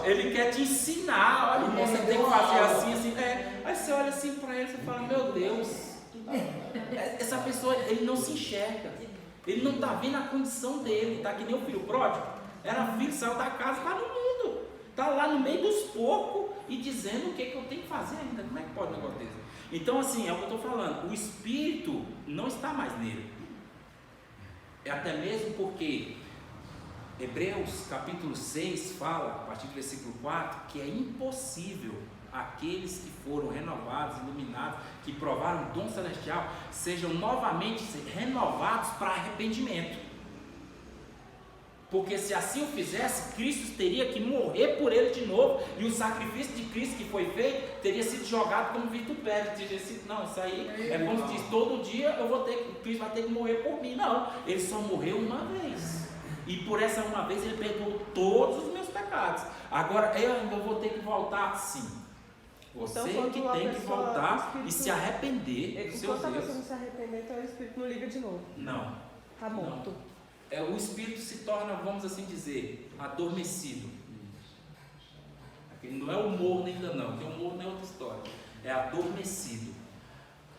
Ele quer te ensinar. Olha, você tem que fazer assim, assim. Aí você olha assim para ele e fala: meu Deus, essa pessoa, ele não se enxerga. Ele não está vendo a condição dele. Está que nem o filho pródigo. Era filho, saiu da casa, está no mundo. Está lá no meio dos porcos e dizendo o que eu tenho que fazer ainda. Como é que pode um negócio desse? Então assim, é o que eu estou falando, o Espírito não está mais nele. É até mesmo porque Hebreus capítulo 6 fala, a partir do versículo 4, que é impossível aqueles que foram renovados, iluminados, que provaram o dom celestial, sejam novamente renovados para arrependimento. Porque se assim o fizesse, Cristo teria que morrer por ele de novo, e o sacrifício de Cristo que foi feito teria sido jogado como vitupério. Não, isso aí é como se diz: todo dia Cristo vai ter que morrer por mim. Não, ele só morreu uma vez, e por essa uma vez ele perdoou todos os meus pecados. Agora eu ainda vou ter que voltar? Sim. Você então, que tem que voltar e se arrepender dos seus erros. Enquanto a pessoa não se arrepender, então o Espírito não liga de novo. Não. Tá morto. O Espírito se torna, vamos assim dizer, adormecido. Não é o morno ainda não, porque o morno é outra história. É adormecido.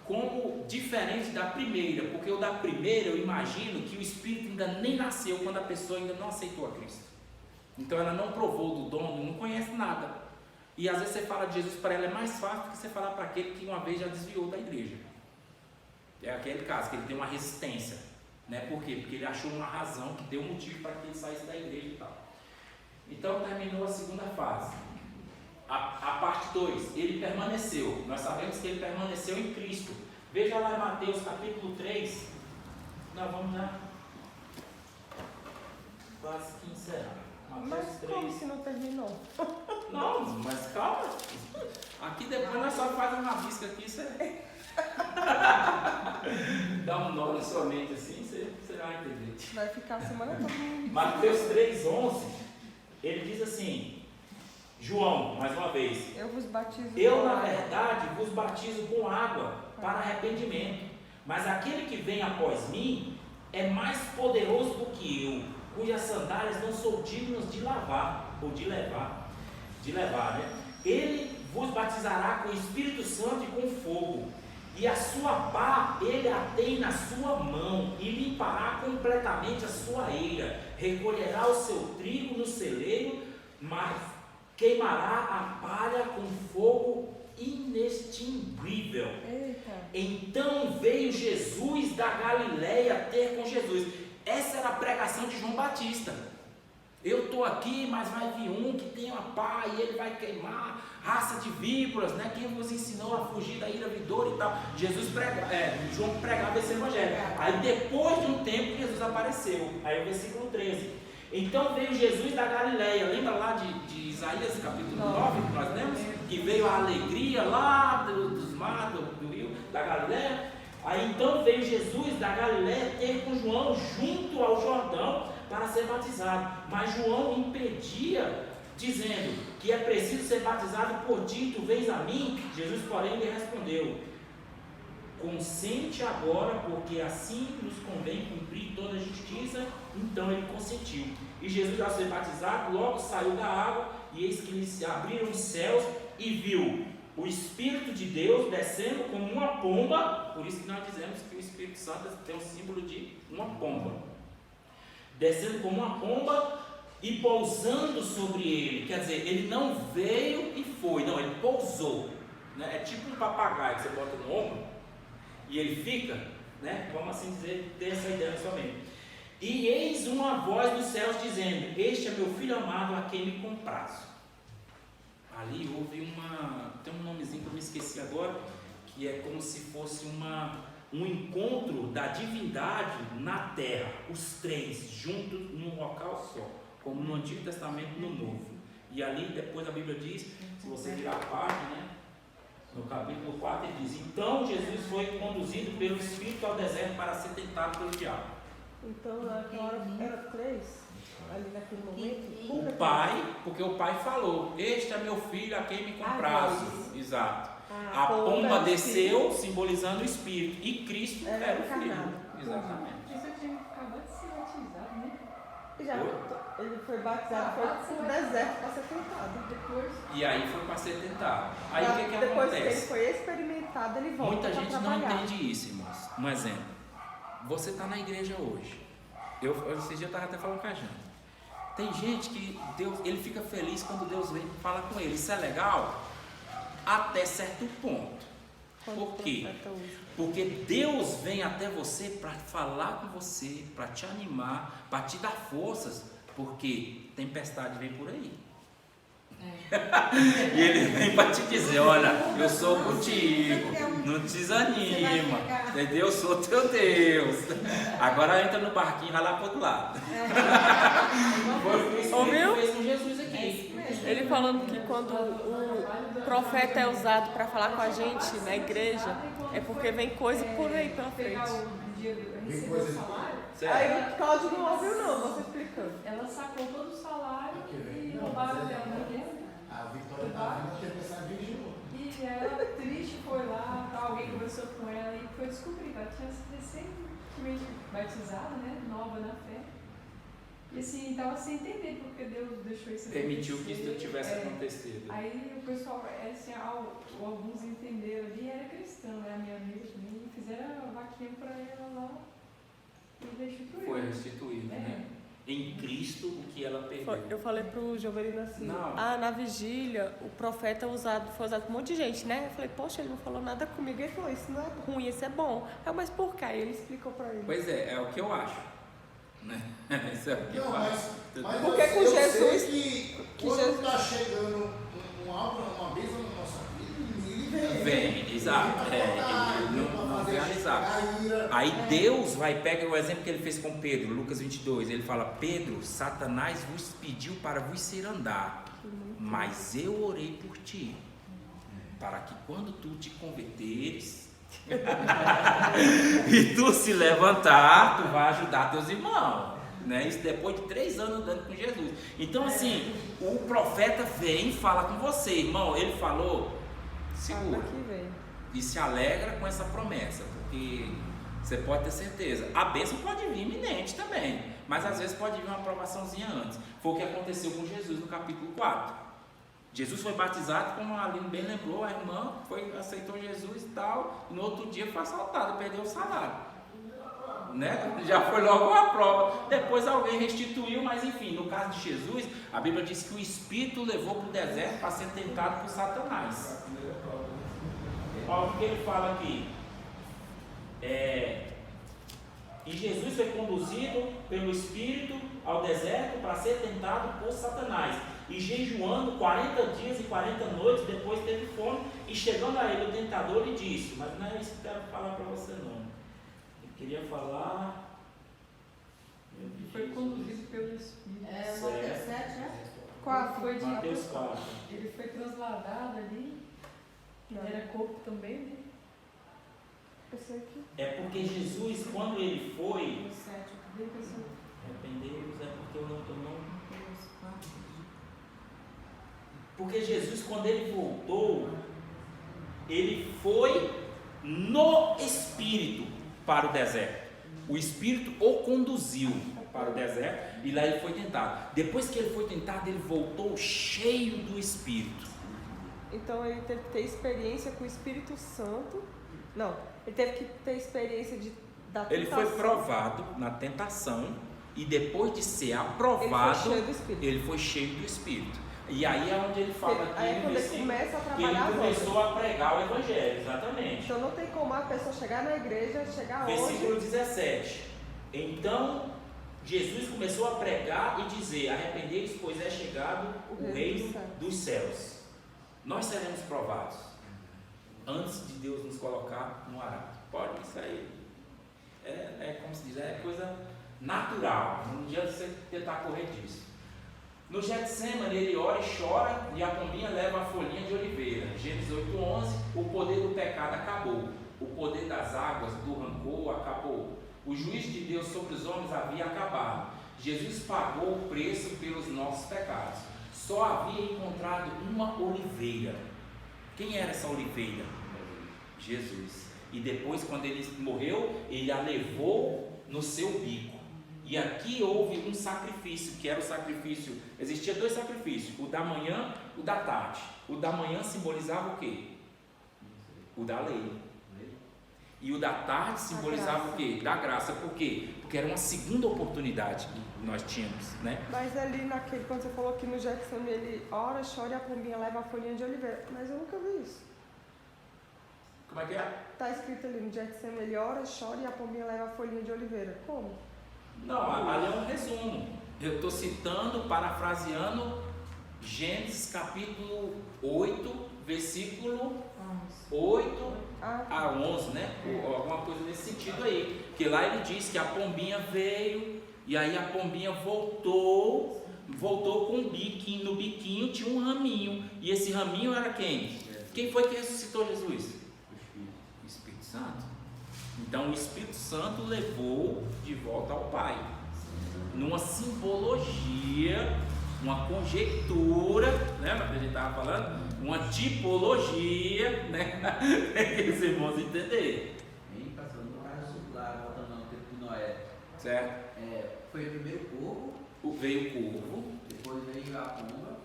Como diferente da primeira, porque o da primeira eu imagino que o Espírito ainda nem nasceu quando a pessoa ainda não aceitou a Cristo. Então ela não provou do dono, não conhece nada. E às vezes você fala de Jesus para ela é mais fácil do que você falar para aquele que uma vez já desviou da igreja. É aquele caso, que ele tem uma resistência. Né? Por quê? Porque ele achou uma razão que deu motivo para que ele saísse da igreja e tal. Então terminou a segunda fase. A parte 2, ele permaneceu. Nós sabemos que ele permaneceu em Cristo. Veja lá em Mateus capítulo 3. Nós vamos já quase que encerrar. Mateus Mas 3. como se não terminou? Não, mas calma. Aqui depois nós só fazemos uma risca aqui, você dá um nó na sua mente assim, você vai entender. Vai ficar a semana toda. Mateus 3,11, ele diz assim, João, mais uma vez, Eu vos batizo eu com na água. verdade vos batizo com água para arrependimento, mas aquele que vem após mim é mais poderoso do que eu, cujas sandálias não sou dignos de lavar, ou de levar, né? Ele vos batizará com o Espírito Santo e com fogo, e a sua pá ele a tem na sua mão, e limpará completamente a sua eira, recolherá o seu trigo no celeiro, mas queimará a palha com fogo inextinguível. Eita. Então veio Jesus da Galileia ter com Jesus. Essa era a pregação de João Batista. Eu estou aqui, mas vai vir um que tem uma pá e ele vai queimar raça de víboras, né? Quem vos ensinou a fugir da ira vindoura e tal. João pregava esse evangelho. Aí depois de um tempo Jesus apareceu. Aí o versículo 13. Então veio Jesus da Galileia. Lembra lá de Isaías capítulo 9 que nós lemos? Que veio a alegria lá dos mares, do rio da Galileia. Aí então veio Jesus da Galileia ter com João junto ao Jordão para ser batizado. Mas João impedia, dizendo que é preciso ser batizado por ti, tu vens a mim. Jesus, porém, lhe respondeu: consente agora, porque assim nos convém cumprir toda a justiça. Então ele consentiu. E Jesus, ao ser batizado, logo saiu da água, e eis que lhe se abriram os céus, e viu o Espírito de Deus descendo como uma pomba. Por isso que nós dizemos que o Espírito Santo tem um símbolo de uma pomba, descendo como uma pomba e pousando sobre ele. Quer dizer, ele não veio e foi, não, ele pousou, né? É tipo um papagaio que você bota no ombro e ele fica, né? Vamos assim dizer, ter essa ideia na sua mente. E eis uma voz dos céus dizendo: este é meu filho amado, a quem me comprazo. Ali houve tem um nomezinho que eu me esqueci agora, que é como se fosse um encontro da divindade na terra, os três juntos num local só, como no Antigo Testamento e no Novo. E ali depois a Bíblia diz, se você virar a página, né, no capítulo 4 ele diz: então Jesus foi conduzido pelo Espírito ao deserto para ser tentado pelo diabo. Então naquela hora era 3, ali naquele momento. O pai, porque o pai falou: este é meu filho a quem me comprazo. Exato. A pomba desceu, simbolizando o Espírito, e Cristo era o Filho. Exatamente. Isso tinha acabado de ser batizado, né? Ele foi batizado, foi pro deserto para ser tentado. Depois. E aí foi para ser tentado. Aí o que depois acontece? que ele foi experimentado, ele volta. Muita gente não trabalhar. entende isso, irmãos. Um exemplo: você está na igreja hoje. Esse dia eu estava até falando com a Jana. Tem gente que Deus, ele fica feliz quando Deus vem e fala com ele. Isso é legal até certo ponto. Por quê? Porque Deus vem até você para falar com você, para te animar, para te dar forças, porque tempestade vem por aí. E ele vem para te dizer: olha, eu sou contigo, não te desanima, entendeu? Eu sou teu Deus. Agora entra no barquinho e vai lá para o outro lado. Foi o que o Espírito fez com Jesus aqui. Ele falando que quando o profeta é usado para falar com a gente na igreja, é porque vem coisa por aí pela frente. Pegar o dia receber o salário. Aí o Cláudio não ouviu não, você explicando. Ela sacou todo o salário e roubaram dela, né? A Vitória da vida quer pensar em vir de novo. E ela, triste, foi lá, alguém conversou com ela e foi descobrir que ela tinha sido recentemente batizada, né? Nova na fé. E assim, estava sem entender porque Deus deixou isso acontecer. Permitiu que isso tivesse acontecido. Aí o pessoal, assim, alguns entenderam ali, era cristão, né? A minha amiga também, fizeram a vaquinha para ela lá e restituiu. Foi restituído, né? em Cristo o que ela perdeu. Eu falei pro Jovelino assim, Não. na vigília o profeta foi usado por um monte de gente, né? Eu falei, poxa, ele não falou nada comigo. Ele falou, isso não é ruim, isso é bom. Mas por quê? Aí ele explicou pra ele. Pois é o que eu acho. Né? Isso é o que eu acho. Mas Porque com eu Jesus- sei que quando está chegando uma vez na nossa vida, ele Vem, exato. Ele não vem avisar. Aí Deus vai, pega o exemplo que ele fez com Pedro, Lucas 22, ele fala, Pedro, Satanás vos pediu para vos ser andar, mas eu orei por ti, para que quando tu te converteres e tu se levantar, tu vai ajudar teus irmãos, né? Isso depois de 3 anos andando com Jesus. Então assim, o profeta vem e fala com você, irmão, ele falou, segura e se alegra com essa promessa, porque você pode ter certeza, a bênção pode vir iminente também, mas às vezes pode vir uma aprovaçãozinha antes. Foi o que aconteceu com Jesus no capítulo 4. Jesus foi batizado, como a Aline bem lembrou, a irmã aceitou Jesus e tal, e no outro dia foi assaltado, perdeu o salário, né? Já foi logo uma prova. Depois alguém restituiu, mas enfim, no caso de Jesus, a Bíblia diz que o Espírito levou para o deserto para ser tentado por Satanás. Olha o que ele fala aqui. E Jesus foi conduzido pelo Espírito ao deserto para ser tentado por Satanás. E jejuando 40 dias e 40 noites, depois teve fome. E chegando a ele o tentador lhe disse, mas não é isso que eu quero falar para você não. Eu queria falar... Foi conduzido pelo Espírito. Mateus 7, né? 4. Foi de Mateus 4. Ele foi trasladado ali. Ele era corpo também, né? É porque Jesus, quando ele foi... Mateus 7, Arrependei-vos, é porque eu não estou não. Porque Jesus, quando ele voltou, ele foi no Espírito para o deserto. O Espírito o conduziu para o deserto e lá ele foi tentado. Depois que ele foi tentado, ele voltou cheio do Espírito. Então ele teve que ter experiência com o Espírito Santo. Não, ele teve que ter experiência da tentação. Ele foi provado na tentação e depois de ser aprovado, ele foi cheio do Espírito. E aí é onde ele fala aqui, aí é quando ele começa a que trabalhar, ele começou a pregar o Evangelho, exatamente. Então não tem como a pessoa chegar na igreja, chegar Versículo hoje... 17. Então Jesus começou a pregar e dizer, arrependei-vos, pois é chegado o reino dos céus. Nós seremos provados antes de Deus nos colocar no arado. Pode isso aí. Como se diz, é coisa natural. Não adianta você tentar correr disso. No Getsemane ele ora e chora e a pombinha leva a folhinha de oliveira. Gênesis 8:11, o poder do pecado acabou. O poder das águas, do rancor acabou. O juízo de Deus sobre os homens havia acabado. Jesus pagou o preço pelos nossos pecados. Só havia encontrado uma oliveira. Quem era essa oliveira? Jesus. E depois, quando ele morreu, ele a levou no seu bico. E aqui houve um sacrifício, que era o sacrifício, existia 2 sacrifícios, o da manhã e o da tarde. O da manhã simbolizava o quê? O da lei. E o da tarde simbolizava o quê? Da graça. Por quê? Porque era uma segunda oportunidade que nós tínhamos, né? Mas ali naquele, quando você falou que no Getsemane ele ora, chora e a pombinha leva a folhinha de oliveira. Mas eu nunca vi isso. Como é que é? Está escrito ali no Getsemane, ele ora, chora e a pombinha leva a folhinha de oliveira. Como? Não, ali é um resumo. Eu estou citando, parafraseando, Gênesis capítulo 8, versículo 8 a 11, né? Ou alguma coisa nesse sentido aí. Porque lá ele diz que a pombinha veio, e aí a pombinha voltou com um biquinho. No biquinho tinha um raminho. E esse raminho era quem? Quem foi que ressuscitou Jesus? O Espírito Santo. Então o Espírito Santo levou de volta ao Pai, numa simbologia, uma conjectura, né? A gente estava falando, uma tipologia, né? Que os irmãos entenderem. Hein, pastor, no caso lá, voltando ao tempo de Noé, Certo? foi o primeiro corvo, Veio o corvo, depois veio a pomba.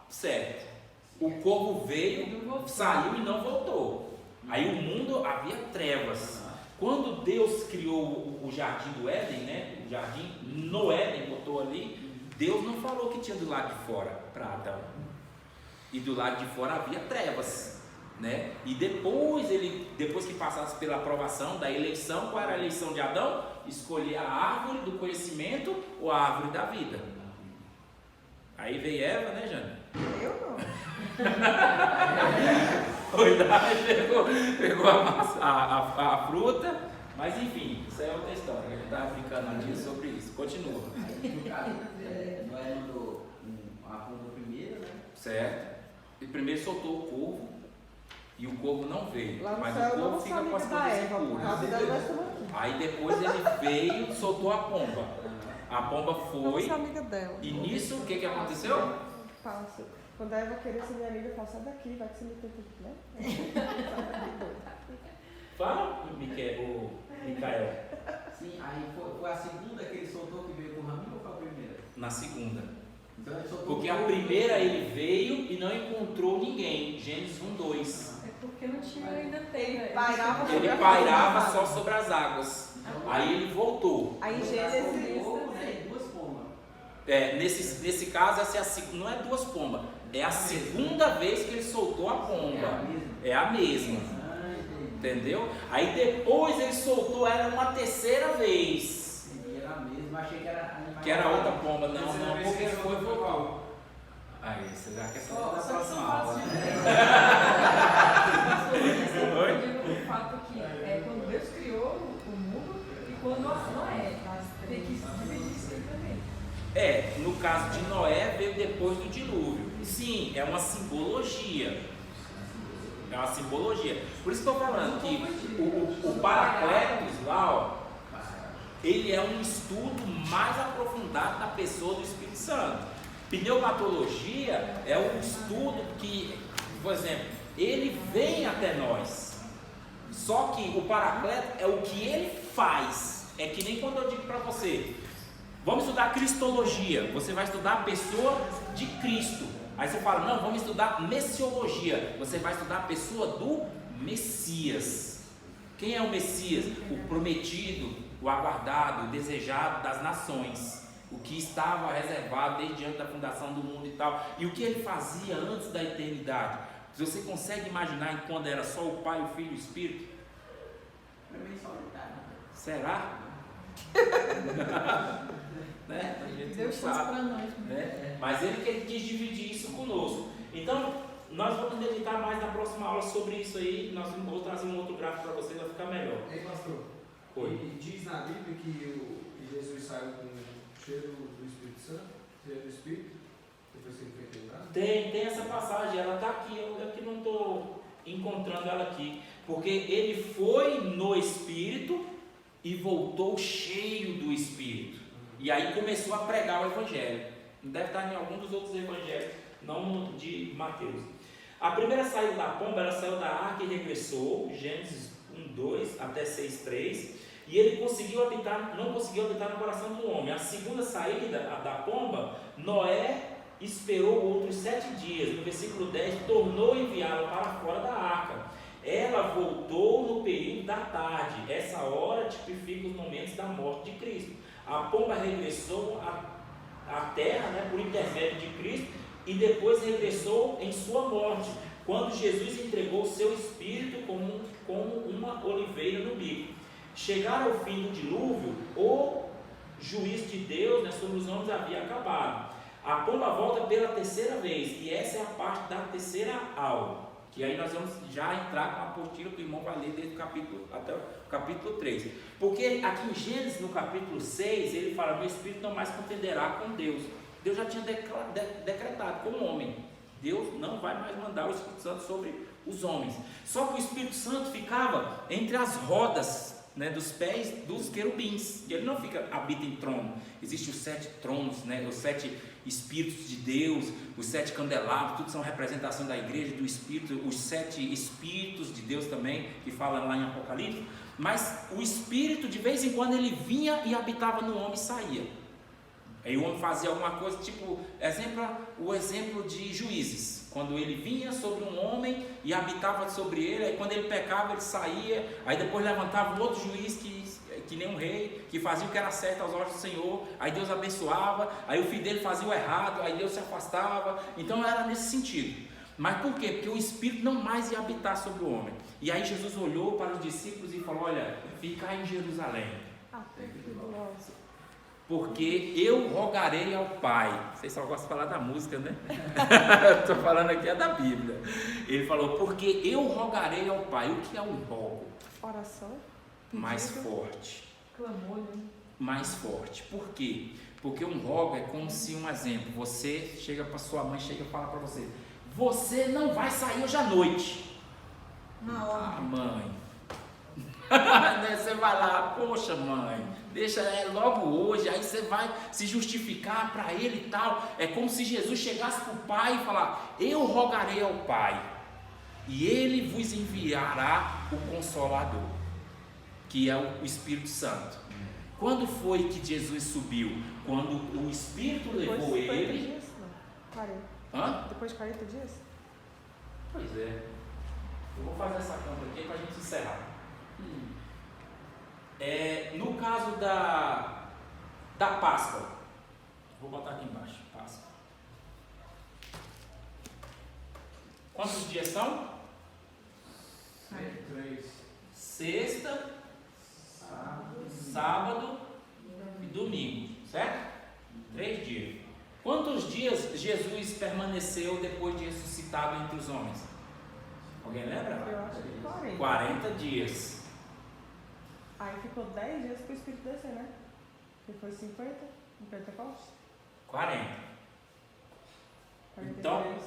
certo. O corvo veio, saiu e não voltou. Aí o mundo havia trevas. Quando Deus criou o jardim do Éden, né? O jardim no Éden, botou ali, Deus não falou que tinha do lado de fora para Adão. E do lado de fora havia trevas, né? E depois que passasse pela aprovação da eleição, qual era a eleição de Adão? Escolher a árvore do conhecimento ou a árvore da vida. Aí veio Eva, né, Jana? Eu não. Pegou a fruta, mas enfim, isso aí é outra história, a gente estava brincando um dia sobre isso. Continua. Aí, no caso, Noé mandou a pomba primeiro, né? Certo? E primeiro soltou o corvo e o corvo não veio. Lá no Mas céu o eu não corvo sou fica com as amiga da coisas Eva, por impuras. causa dela nós estamos aqui. Aí depois ele veio e soltou a pomba. A pomba Eu não foi. sou amiga dela. E nisso o que aconteceu? Fácil. Quando a Eva queria ser minha amiga, eu falo, sai daqui, vai que você me tenta, né? Fala, Micael. Sim, aí foi a segunda que ele soltou que veio com o raminho ou foi a primeira? Na segunda. Então ele soltou Porque o a corvo. primeira ele veio e não encontrou ninguém. Gênesis 1:2. É porque não tinha ainda terra. Pairava Ele pairava só sobre as águas. Aí ele voltou. Aí em Soltou Gênesis, o corvo, né? E duas pombas. Nesse caso, não é duas pombas. É a segunda vez que ele soltou a pomba. É a mesma. Ah, entendi. Entendeu? Aí depois ele soltou ela uma terceira vez. Entendi, era a mesma. Achei que era animal. Que era outra pomba. Não, Terceira não, vez porque que foi soltou voltou. qual? Aí, você já quer Só falar da que são próxima fatos aula. diferentes. Eu digo o fato que quando Deus criou o mundo e quando Noé. Tem que dividir isso aí também. No caso de Noé, veio depois do dilúvio. Sim, é uma simbologia. É uma simbologia. Por isso que eu estou falando que o Paracletos lá, ó, ele é um estudo mais aprofundado da pessoa do Espírito Santo. Pneumatologia é um estudo que, por exemplo, ele vem até nós. Só que o Paracleto é o que ele faz. É que nem quando eu digo para você, vamos estudar Cristologia. Você vai estudar a pessoa de Cristo. Aí você fala, não, vamos estudar Messiologia. Você vai estudar a pessoa do Messias. Quem é o Messias? O prometido, o aguardado, o desejado das nações. O que estava reservado desde antes da fundação do mundo e tal. E o que ele fazia antes da eternidade. Você consegue imaginar quando era só o Pai, o Filho e o Espírito? Foi bem solitário. Será? Né? A gente Deus não faz sabe, para nós. né? Mas ele quis dividir isso conosco. Então, nós vamos meditar mais na próxima aula sobre isso aí. Nós vamos trazer um outro gráfico para vocês, vai ficar melhor. Ei, pastor. Oi. E diz na Bíblia que Jesus saiu com o cheiro do Espírito Santo, cheiro do Espírito, depois que ele foi quebrado? Tem essa passagem, ela está aqui, eu que não estou encontrando ela aqui. Porque ele foi no Espírito e voltou cheio do Espírito. E aí começou a pregar o Evangelho. Deve estar em algum dos outros evangelhos, não de Mateus. A primeira saída da pomba, ela saiu da arca e regressou, Gênesis 1:2 até 6:3. E ele não conseguiu habitar no coração do homem. A segunda saída, a da pomba, Noé esperou outros 7 dias. No versículo 10, tornou enviá-la para fora da arca. Ela voltou no período da tarde. Essa hora tipifica os momentos da morte de Cristo. A pomba regressou à terra, né, por intermédio de Cristo, e depois regressou em sua morte, quando Jesus entregou o seu espírito como uma oliveira no bico. Chegaram ao fim do dilúvio, o juízo de Deus, né, sobre os homens havia acabado. A pomba volta pela terceira vez, e essa é a parte da terceira aula, que aí nós vamos já entrar com a apostila que o irmão vai ler desde o capítulo até o capítulo 3. Porque aqui em Gênesis, no capítulo 6, ele fala, meu espírito não mais contenderá com Deus. Deus já tinha decretado como homem. Deus não vai mais mandar o Espírito Santo sobre os homens. Só que o Espírito Santo ficava entre as rodas, né, dos pés dos querubins. Ele não habita em trono. Existem os 7 tronos, né, os 7 Espíritos de Deus, os 7 candelabros, tudo são representação da igreja, do Espírito, os 7 Espíritos de Deus também, que fala lá em Apocalipse. Mas o Espírito, de vez em quando, ele vinha e habitava no homem e saía. Aí o homem fazia alguma coisa, tipo, o exemplo de Juízes. quando ele vinha sobre um homem e habitava sobre ele, aí quando ele pecava ele saía, aí depois levantava um outro juiz que nem um rei, que fazia o que era certo aos olhos do Senhor, aí Deus abençoava, aí o filho dele fazia o errado, aí Deus se afastava. Então era nesse sentido. Mas por quê? Porque o Espírito não mais ia habitar sobre o homem. E aí Jesus olhou para os discípulos e falou: olha, ficai em Jerusalém, porque eu rogarei ao Pai. Vocês só gostam de falar da música, né? Estou falando aqui é da Bíblia. Ele falou: porque eu rogarei ao Pai. O que é um rogo? Oração. Mais forte. Clamor, né? Mais forte. Por quê? Porque um rogo é como se, um exemplo, você chega para sua mãe, chega e fala para você: você não vai sair hoje à noite. Na hora. Ah, mãe. Você vai lá: poxa, mãe, deixa logo hoje. Aí você vai se justificar para ele e tal. É como se Jesus chegasse para o Pai e falar: eu rogarei ao Pai, e ele vos enviará o Consolador, que é o Espírito Santo. Quando foi que Jesus subiu? Quando o Espírito levou ele. Dias, não. 40. Hã? Depois de 40 dias? Pois é. Eu vou fazer essa conta aqui para a gente encerrar. No caso da Páscoa, vou botar aqui embaixo, Páscoa. Quantos dias são? 3. Sexta, sábado e domingo, certo? 3 dias. Quantos dias Jesus permaneceu depois de ressuscitado entre os homens? Alguém lembra? Eu acho que 40. 40 dias. Aí ficou 10 dias para o Espírito descer, né? Depois 50, no Pentecostes. 40. 40 Então- dias.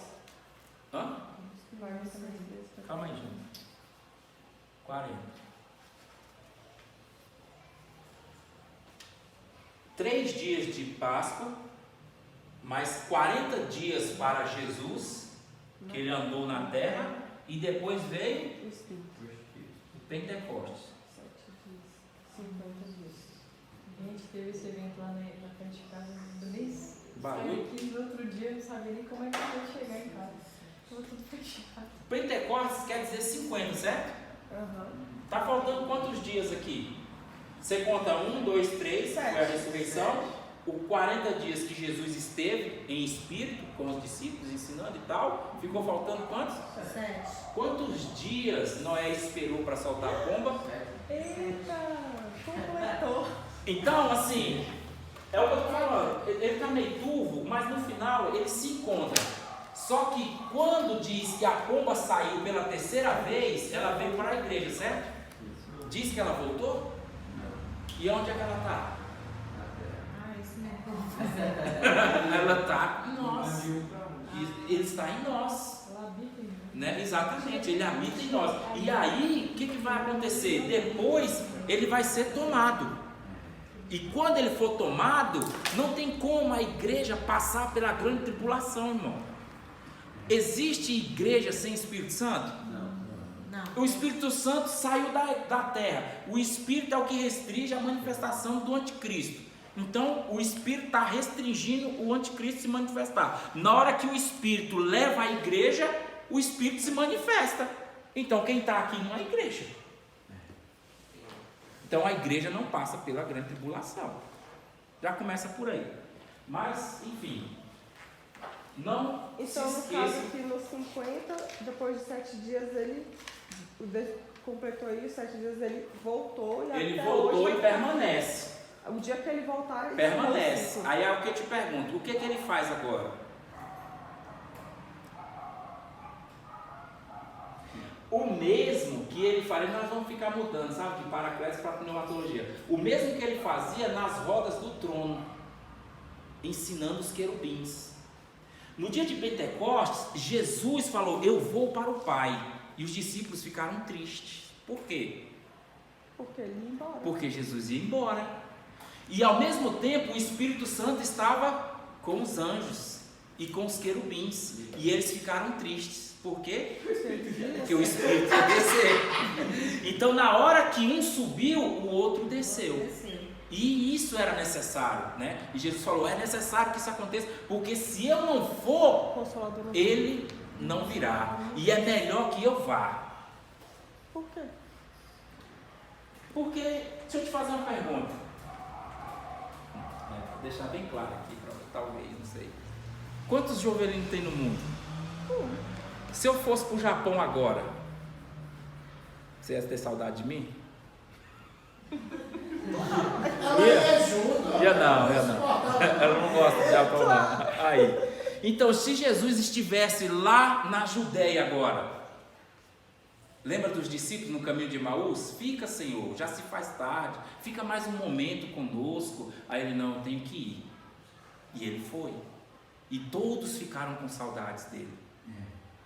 Hã? Vai mais dias. Calma aí, gente. 40. 3 dias de Páscoa, mais 40 dias para Jesus, que ele andou na terra, e depois veio O Espírito. o Pentecostes. 7 dias. 50 dias. Gente, teve esse evento lá na frente de casa do mês. Bagulho. Saí aqui no outro dia, eu não sabia nem como é que eu ia chegar em casa. Estava tudo fechado. Pentecostes quer dizer 50, certo? Aham. Tá faltando quantos dias aqui? Você conta 1, 2, 3, foi a ressurreição. Os 40 dias que Jesus esteve em espírito com os discípulos ensinando e tal, ficou faltando quantos? 7. Quantos dias Noé esperou para soltar a pomba? Eita! Completou. Então, assim, é o que eu estou falando. Ele está meio turvo, mas no final ele se encontra. Só que quando diz que a pomba saiu pela terceira vez, ela veio para a igreja, certo? Diz que ela voltou? E onde é que ela está? Ah, isso mesmo. Ela está em nós. Ele está em nós. Ela habita em mim. Né? Exatamente, ele habita em nós. E aí, o que vai acontecer? Depois ele vai ser tomado. E quando ele for tomado, não tem como a igreja passar pela grande tribulação, irmão. Existe igreja sem Espírito Santo? Não. O Espírito Santo saiu da terra. O Espírito é o que restringe a manifestação do anticristo. Então o Espírito está restringindo o anticristo se manifestar. Na hora que o Espírito leva a igreja, o Espírito se manifesta. Então quem está aqui não é a igreja. Então a igreja não passa pela grande tribulação. Já começa por aí. Mas, enfim, não Então, se no caso esqueça. que nos 50, depois de 7 dias, ele completou aí, os 7 dias ele voltou e Ele até voltou hoje e permanece. O dia que ele voltar, ele Permanece. ficou Aí é o que eu te pergunto: o que ele faz agora? O mesmo que ele faria, nós vamos ficar mudando, sabe? De Paracletos para pneumatologia. O mesmo que ele fazia nas rodas do trono, ensinando os querubins. No dia de Pentecostes, Jesus falou: eu vou para o Pai. E os discípulos ficaram tristes. Por quê? Porque ele ia embora. Porque Jesus ia embora. E ao mesmo tempo o Espírito Santo estava com os anjos e com os querubins. E eles ficaram tristes. Por quê? Porque o Espírito ia descer. Então na hora que um subiu, o outro desceu. E isso era necessário, né? E Jesus falou: é necessário que isso aconteça, porque se eu não for, Consolador não ele não virá. E é melhor que eu vá. Por quê? Porque, deixa eu te fazer uma pergunta. Vou deixar bem claro aqui, talvez, não sei. Quantos jovelinos tem no mundo? Se eu fosse pro Japão agora, você ia ter saudade de mim? Ela é junto. Eu não. Ela não gosta de Japão, não. Aí. Então, se Jesus estivesse lá na Judéia agora, lembra dos discípulos no caminho de Emaús? Fica, Senhor, já se faz tarde, fica mais um momento conosco. Aí ele, não, eu tenho que ir. E ele foi. E todos ficaram com saudades dele.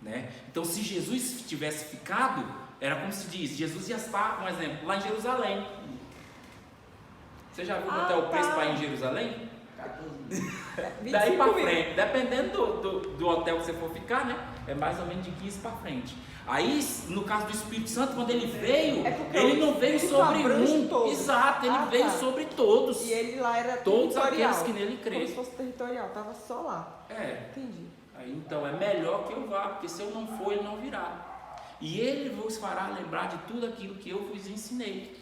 Né? Então, se Jesus tivesse ficado, era como se diz, Jesus ia estar, um exemplo, lá em Jerusalém. Você já viu quanto é o preço para ir em Jerusalém? 14 Daí para 25 mil. frente, dependendo do hotel que você for ficar, né? É mais ou menos de 15 para frente. Aí, no caso do Espírito Santo, quando ele veio, É porque ele não veio Espírito sobre abrange um. todos. Exato, ele veio tá. sobre todos. E ele lá era Todos territorial. aqueles que nele Como creem. se fosse territorial, tava só lá. É. Entendi. Aí, então é melhor que eu vá, porque se eu não for, ele não virá. E ele vos fará lembrar de tudo aquilo que eu vos ensinei.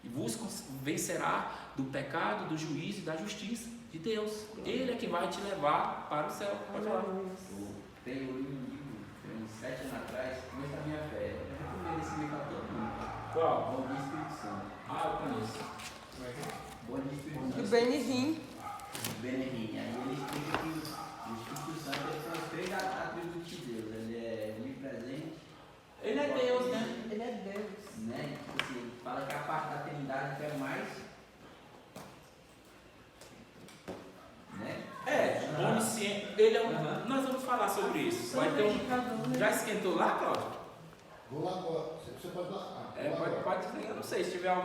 E vos vencerá do pecado, do juízo e da justiça de Deus. Ele é que vai te levar para o céu. Pode falar. Tem um livro, tem uns 7 anos atrás, Começo da Minha Fé. Eu recomendo esse livro a todo mundo. Qual? Bom Dia Espírito Santo. Ah, eu conheço. Bom Dia Espírito E Santo. Benihim. Benihim. Aí ele explica que o Espírito Santo ele são os 3 atributos de Deus. Ele é onipresente. Ele é Deus, né? Ele é Deus. Né? Tipo assim, fala que a parte da Trindade que é mais. Né? Onisciente. Ele é um. Nós vamos falar sobre isso. Vai ter um. Já esquentou lá, Cláudio? Vou lá agora. Você pode lá. Pode. Eu não sei se tiver algo.